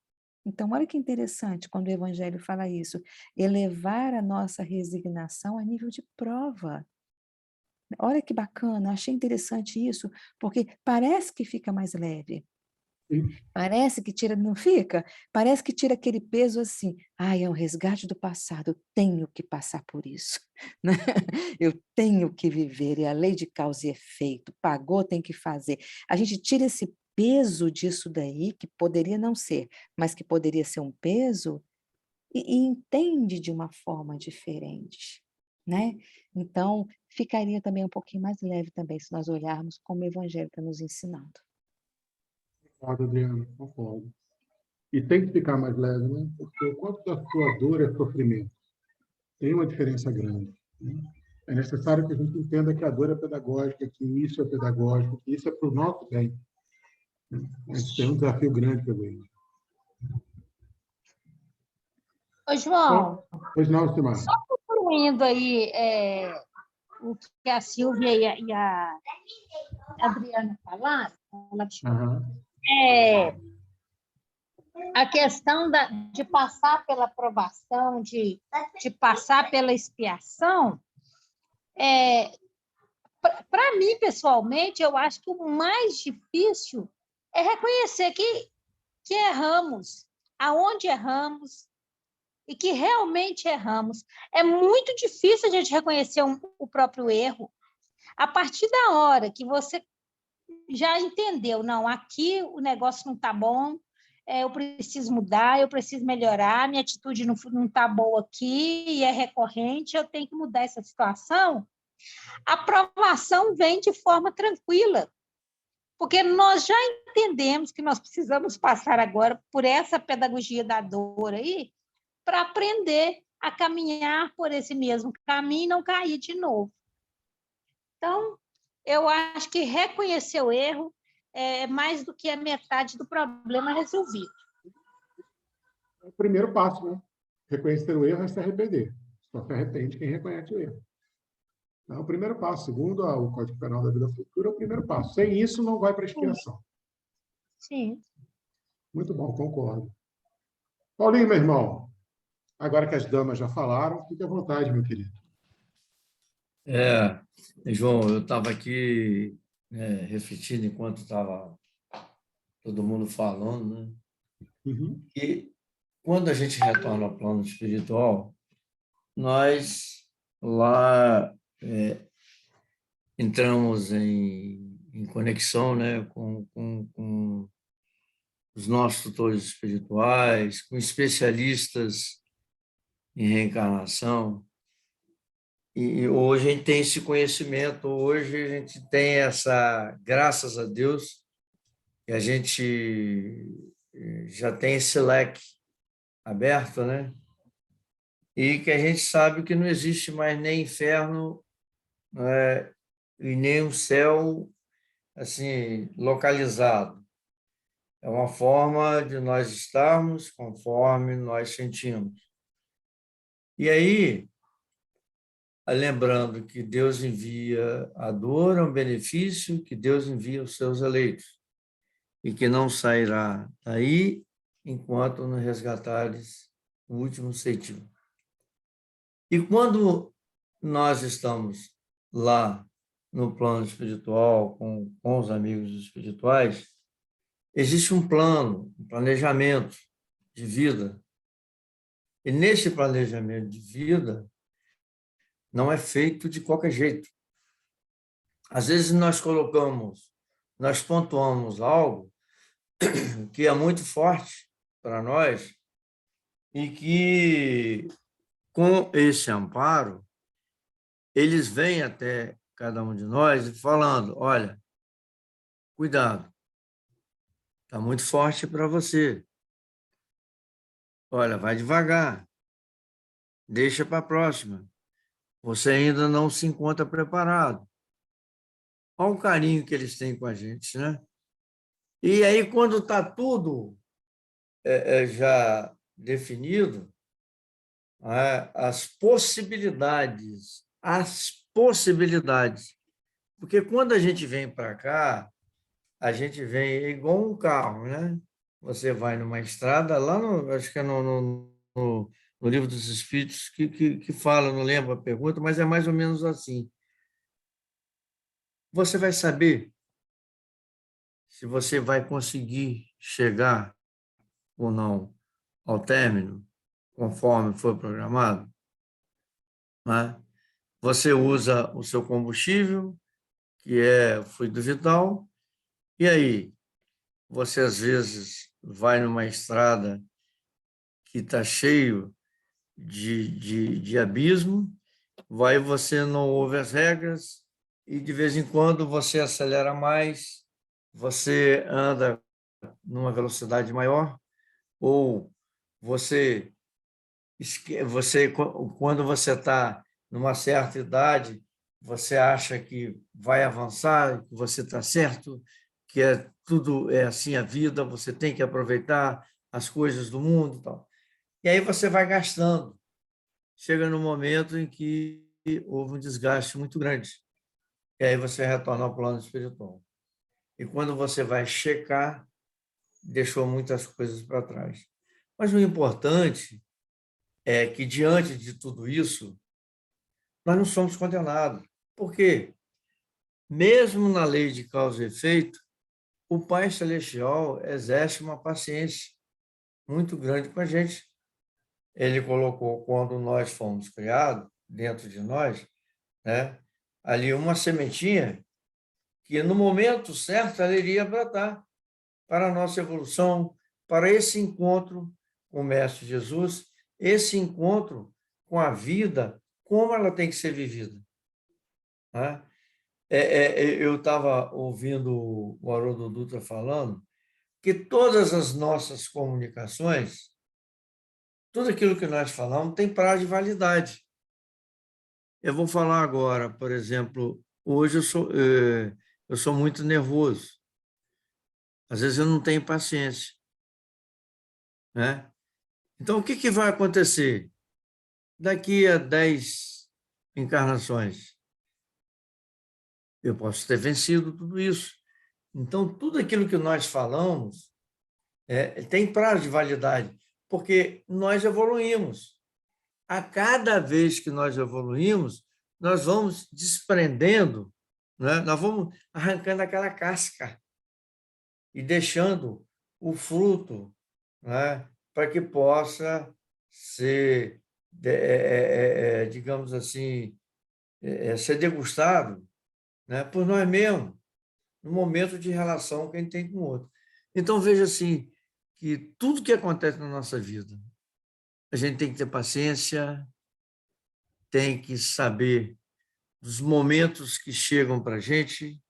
Então, olha que interessante quando o Evangelho fala isso, elevar a nossa resignação a nível de prova. Olha que bacana, achei interessante isso, porque parece que fica mais leve. Sim. Parece que tira, não fica? Parece que tira aquele peso assim, é um resgate do passado, eu tenho que passar por isso, né? Eu tenho que viver, é a lei de causa e efeito, pagou, tem que fazer. A gente tira esse peso disso daí, que poderia não ser, mas que poderia ser um peso, e entende de uma forma diferente, né? Então, ficaria também um pouquinho mais leve também, se nós olharmos como o Evangelho está nos ensinando. Concordo, Adriano, concordo. E tem que ficar mais leve, né? Porque o quanto da sua dor é sofrimento. Tem uma diferença grande. Né? É necessário que a gente entenda que a dor é pedagógica, que isso é pedagógico, que isso é para o nosso bem. Né? Esse é um desafio grande para ele. Ô, João, Pois não, Simar. só concluindo aí o que a Silvia e a Adriana falaram, Aham. a questão de passar pela provação, de passar pela expiação, para mim, pessoalmente, eu acho que o mais difícil é reconhecer que erramos, aonde erramos e que realmente erramos. É muito difícil a gente reconhecer o próprio erro. A partir da hora que você já entendeu, não, aqui o negócio não está bom, eu preciso mudar, eu preciso melhorar, minha atitude não está boa aqui e é recorrente, eu tenho que mudar essa situação, a aprovação vem de forma tranquila, Porque nós já entendemos que nós precisamos passar agora por essa pedagogia da dor aí para aprender a caminhar por esse mesmo caminho e não cair de novo. Então, eu acho que reconhecer o erro é mais do que a metade do problema resolvido. É o primeiro passo, né? Reconhecer o erro é se arrepender. Só se arrepende quem reconhece o erro. É o primeiro passo. Segundo o Código Penal da Vida Futura, é o primeiro passo. Sem isso, não vai para a expiação. Sim. Muito bom, concordo. Paulinho, meu irmão, agora que as damas já falaram, fique à vontade, meu querido. João, eu estava aqui refletindo enquanto estava todo mundo falando, né? Uhum. E quando a gente retorna ao plano espiritual, nós lá entramos em conexão, né, com os nossos tutores espirituais, com especialistas em reencarnação. E hoje a gente tem esse conhecimento, hoje a gente tem essa, graças a Deus, que a gente já tem esse leque aberto, né? E que a gente sabe que não existe mais nem inferno, né, e nem um céu assim localizado. É uma forma de nós estarmos conforme nós sentimos. E aí, lembrando que Deus envia a dor, é um benefício que Deus envia os seus eleitos, e que não sairá daí enquanto não resgatares o último ceitil. E quando nós estamos lá no plano espiritual, com os amigos espirituais, existe um plano, um planejamento de vida. E nesse planejamento de vida, não é feito de qualquer jeito. Às vezes nós pontuamos algo que é muito forte para nós e que, com esse amparo, eles vêm até cada um de nós falando, olha, cuidado, está muito forte para você. Olha, vai devagar, deixa para a próxima. Você ainda não se encontra preparado. Olha o carinho que eles têm com a gente, né? E aí, quando está tudo já definido, as possibilidades, porque quando a gente vem para cá, a gente vem igual um carro, né? Você vai numa estrada, lá acho que é no Livro dos Espíritos, que fala, não lembro a pergunta, mas é mais ou menos assim. Você vai saber se você vai conseguir chegar ou não ao término, conforme foi programado, né? Você usa o seu combustível, que é o fluido vital, e aí você às vezes vai numa estrada que está cheio de abismo, vai você não ouve as regras e de vez em quando você acelera mais, você anda numa velocidade maior, ou quando você está numa certa idade, você acha que vai avançar, que você está certo, que tudo é assim a vida, você tem que aproveitar as coisas do mundo e tal. E aí você vai gastando. Chega no momento em que houve um desgaste muito grande. E aí você retorna ao plano espiritual. E quando você vai checar, deixou muitas coisas para trás. Mas o importante é que, diante de tudo isso, nós não somos condenados. Por quê? Mesmo na lei de causa e efeito, o Pai Celestial exerce uma paciência muito grande com a gente. Ele colocou, quando nós fomos criados, dentro de nós, né, ali uma sementinha que, no momento certo, ela iria brotar para a nossa evolução, para esse encontro com o Mestre Jesus, esse encontro com a vida, como ela tem que ser vivida, né? Eu estava ouvindo o Haroldo Dutra falando que todas as nossas comunicações, tudo aquilo que nós falamos tem prazo de validade. Eu vou falar agora, por exemplo, hoje eu sou muito nervoso. Às vezes eu não tenho paciência, né? Então, o que vai acontecer daqui a 10 encarnações? Eu posso ter vencido tudo isso. Então, tudo aquilo que nós falamos tem prazo de validade, porque nós evoluímos. A cada vez que nós evoluímos, nós vamos desprendendo, né? Nós vamos arrancando aquela casca e deixando o fruto, né? Para que possa ser, digamos assim, ser degustado, né? Por nós mesmos, no momento de relação que a gente tem com o outro. Então, veja assim, que tudo que acontece na nossa vida, a gente tem que ter paciência, tem que saber dos momentos que chegam para a gente,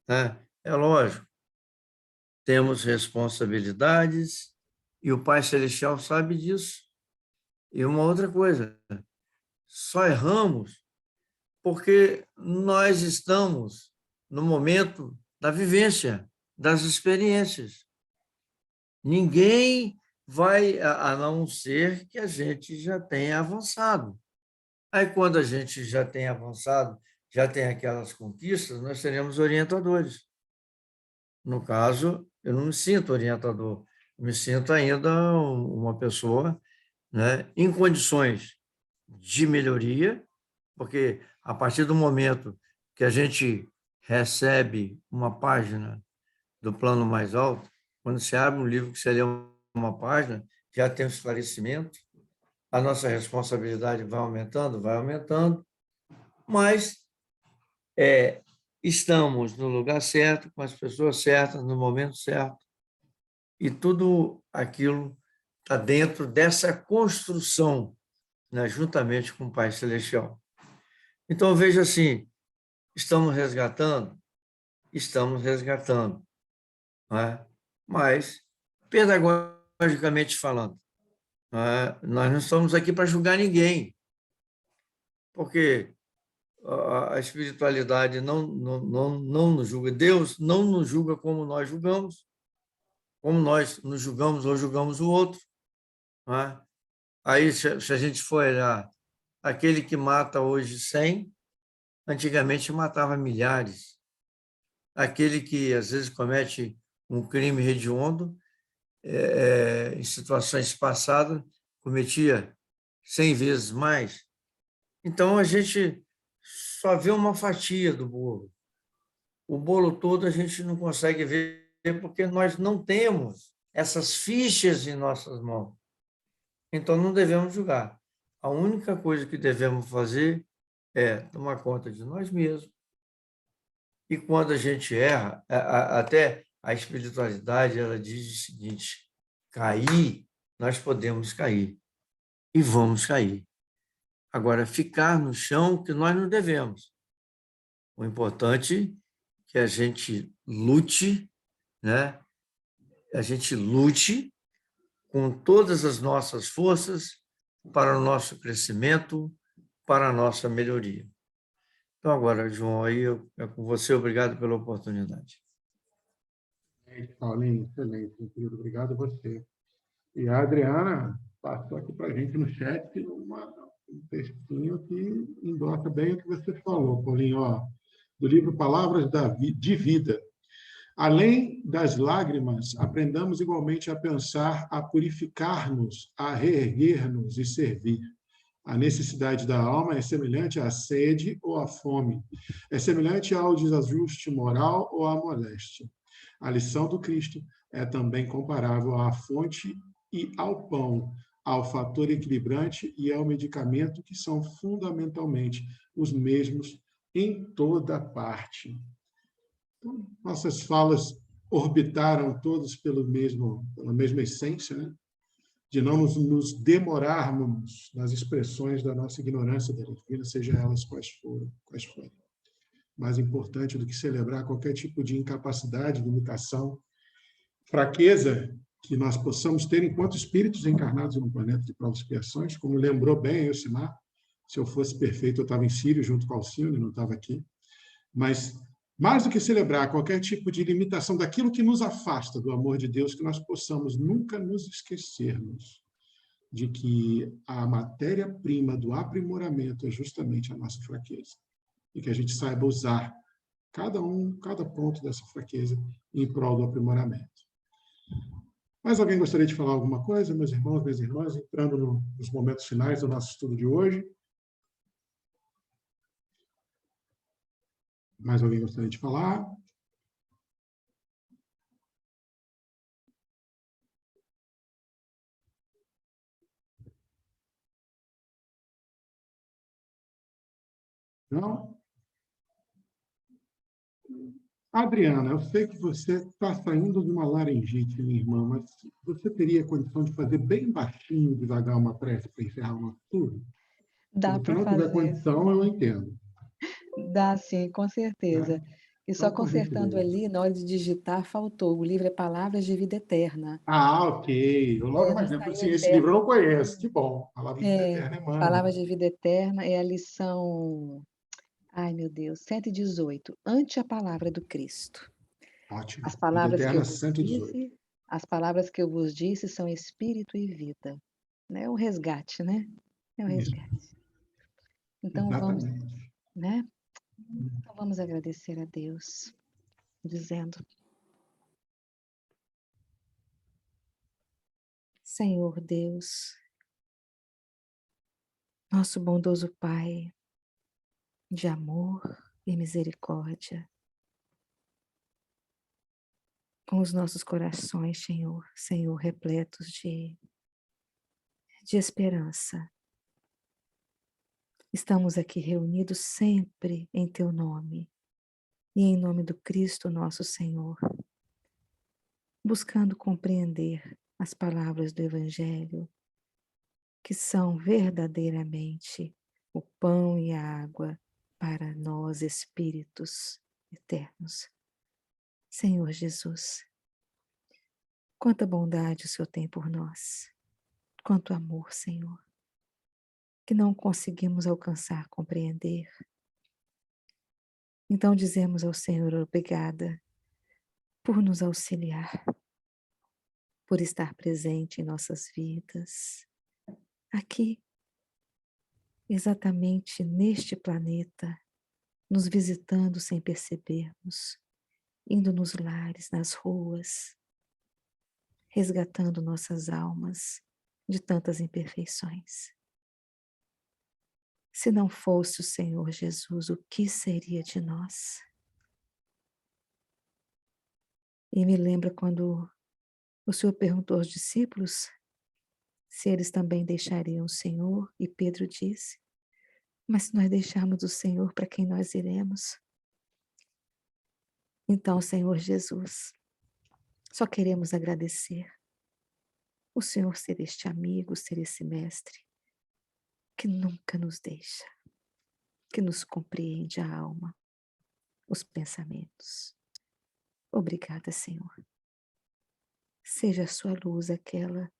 né? É lógico, temos responsabilidades e o Pai Celestial sabe disso. E uma outra coisa, só erramos porque nós estamos no momento da vivência, das experiências. Ninguém vai, a não ser que a gente já tenha avançado. Aí, quando a gente já tem avançado, já tem aquelas conquistas, nós seremos orientadores. No caso, eu não me sinto orientador, eu me sinto ainda uma pessoa, né, em condições de melhoria, porque a partir do momento que a gente recebe uma página do plano mais alto, quando você abre um livro que você lê uma página, já tem um esclarecimento, a nossa responsabilidade vai aumentando, mas estamos no lugar certo, com as pessoas certas, no momento certo, e tudo aquilo está dentro dessa construção, né, juntamente com o Pai Celestial. Então, veja assim, estamos resgatando, né? Mas, pedagogicamente falando, né, nós não estamos aqui para julgar ninguém, porque a espiritualidade não nos julga, Deus não nos julga como nós julgamos, como nós nos julgamos ou julgamos o outro. Né? Aí, se a gente for olhar, aquele que mata hoje 100, antigamente matava milhares. Aquele que, às vezes, comete um crime hediondo, em situações passadas, cometia 100 vezes mais. Então, a gente só vê uma fatia do bolo. O bolo todo a gente não consegue ver porque nós não temos essas fichas em nossas mãos. Então, não devemos julgar. A única coisa que devemos fazer é tomar conta de nós mesmos. E quando a gente erra, até a espiritualidade, ela diz o seguinte: cair, nós podemos cair. E vamos cair. Agora, ficar no chão, que nós não devemos. O importante é que a gente lute, né? A gente lute com todas as nossas forças para o nosso crescimento, para a nossa melhoria. Então, agora, João, aí é com você, obrigado pela oportunidade. Paulinho, excelente, meu querido, obrigado a você. E a Adriana passou aqui para a gente no chat um textinho que endossa bem o que você falou, Paulinho, ó, do livro Palavras de Vida. Além das lágrimas, aprendamos igualmente a pensar, a purificar-nos, a reerguer-nos e servir. A necessidade da alma é semelhante à sede ou à fome. É semelhante ao desajuste moral ou à moléstia. A lição do Cristo é também comparável à fonte e ao pão, ao fator equilibrante e ao medicamento, que são fundamentalmente os mesmos em toda parte. Então, nossas falas orbitaram todos pela mesma essência, né? De não nos demorarmos nas expressões da nossa ignorância da divina, seja elas quais forem. mais importante do que celebrar qualquer tipo de incapacidade, limitação, fraqueza que nós possamos ter enquanto espíritos encarnados no planeta de provas e expiações, como lembrou bem Elcimar. Se eu fosse perfeito, eu estava em Sírio junto com Alcione, não estava aqui. Mas, mais do que celebrar qualquer tipo de limitação daquilo que nos afasta do amor de Deus, que nós possamos nunca nos esquecermos de que a matéria-prima do aprimoramento é justamente a nossa fraqueza. E que a gente saiba usar cada ponto dessa fraqueza em prol do aprimoramento. Mais alguém gostaria de falar alguma coisa, meus irmãos, minhas irmãs, entrando nos momentos finais do nosso estudo de hoje? Mais alguém gostaria de falar? Não? Adriana, eu sei que você está saindo de uma laringite, minha irmã, mas você teria condição de fazer bem baixinho, devagar, uma prece para encerrar o nosso estudo? Dá Se você para não tiver fazer. condição, eu entendo. Dá sim, com certeza. E só Então, por consertando gentileza. ali, na hora de digitar, faltou. O livro é Palavras de Vida Eterna. Ah, ok. Eu logo É, não imaginei, saiu assim, esse livro eu eterno. não conheço. Que bom. Palavra de Vida É, Eterna, Emmanuel. Palavras de Vida Eterna é a lição, ai meu Deus, 118, ante a palavra do Cristo. Ótimo. As Vida palavras que eu Eterna, vos 118. disse, as palavras que eu vos disse são espírito e vida. É um resgate, né? É um Isso, resgate. Então vamos, exatamente. né? Então vamos agradecer a Deus, dizendo: Senhor Deus, nosso bondoso Pai, de amor e misericórdia, com os nossos corações, Senhor, repletos de esperança. Estamos aqui reunidos sempre em Teu nome e em nome do Cristo nosso Senhor, buscando compreender as palavras do Evangelho, que são verdadeiramente o pão e a água para nós, espíritos eternos. Senhor Jesus, quanta bondade o Senhor tem por nós, quanto amor, Senhor, que não conseguimos alcançar, compreender. Então dizemos ao Senhor obrigada por nos auxiliar, por estar presente em nossas vidas, aqui, exatamente neste planeta, nos visitando sem percebermos, indo nos lares, nas ruas, resgatando nossas almas de tantas imperfeições. Se não fosse o Senhor Jesus, o que seria de nós? E me lembra quando o Senhor perguntou aos discípulos se eles também deixariam o Senhor, e Pedro disse: mas se nós deixarmos o Senhor, para quem nós iremos? Então, Senhor Jesus, só queremos agradecer o Senhor ser este amigo, ser esse mestre, que nunca nos deixa, que nos compreende a alma, os pensamentos. Obrigada, Senhor. Seja a sua luz aquela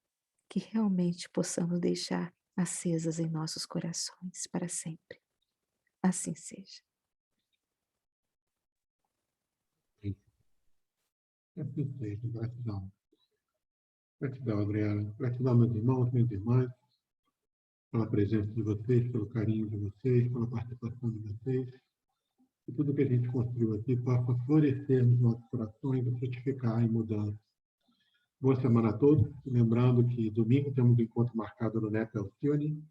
que realmente possamos deixar acesas em nossos corações para sempre. Assim seja. Assim seja. Gratidão. Gratidão, Adriana. Gratidão, meus irmãos, minhas irmãs, pela presença de vocês, pelo carinho de vocês, pela participação de vocês. Que tudo que a gente construiu aqui possa florescer nos nossos corações e frutificar em mudança. Boa semana a todos. Lembrando que domingo temos um encontro marcado no NEP Alcione.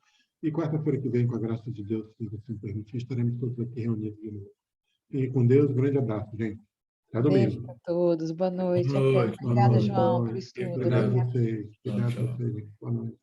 E quarta-feira que vem, com a graça de Deus, se assim permitir, estaremos todos aqui reunidos de novo. Fiquem com Deus. Grande abraço, gente. Até Beijo domingo. para todos. Boa noite. Boa Até. noite. Boa Obrigada, noite. João, Boa pelo noite. estudo. Obrigado a Obrigada. vocês. Tchau, Obrigado a tchau. vocês. Boa noite.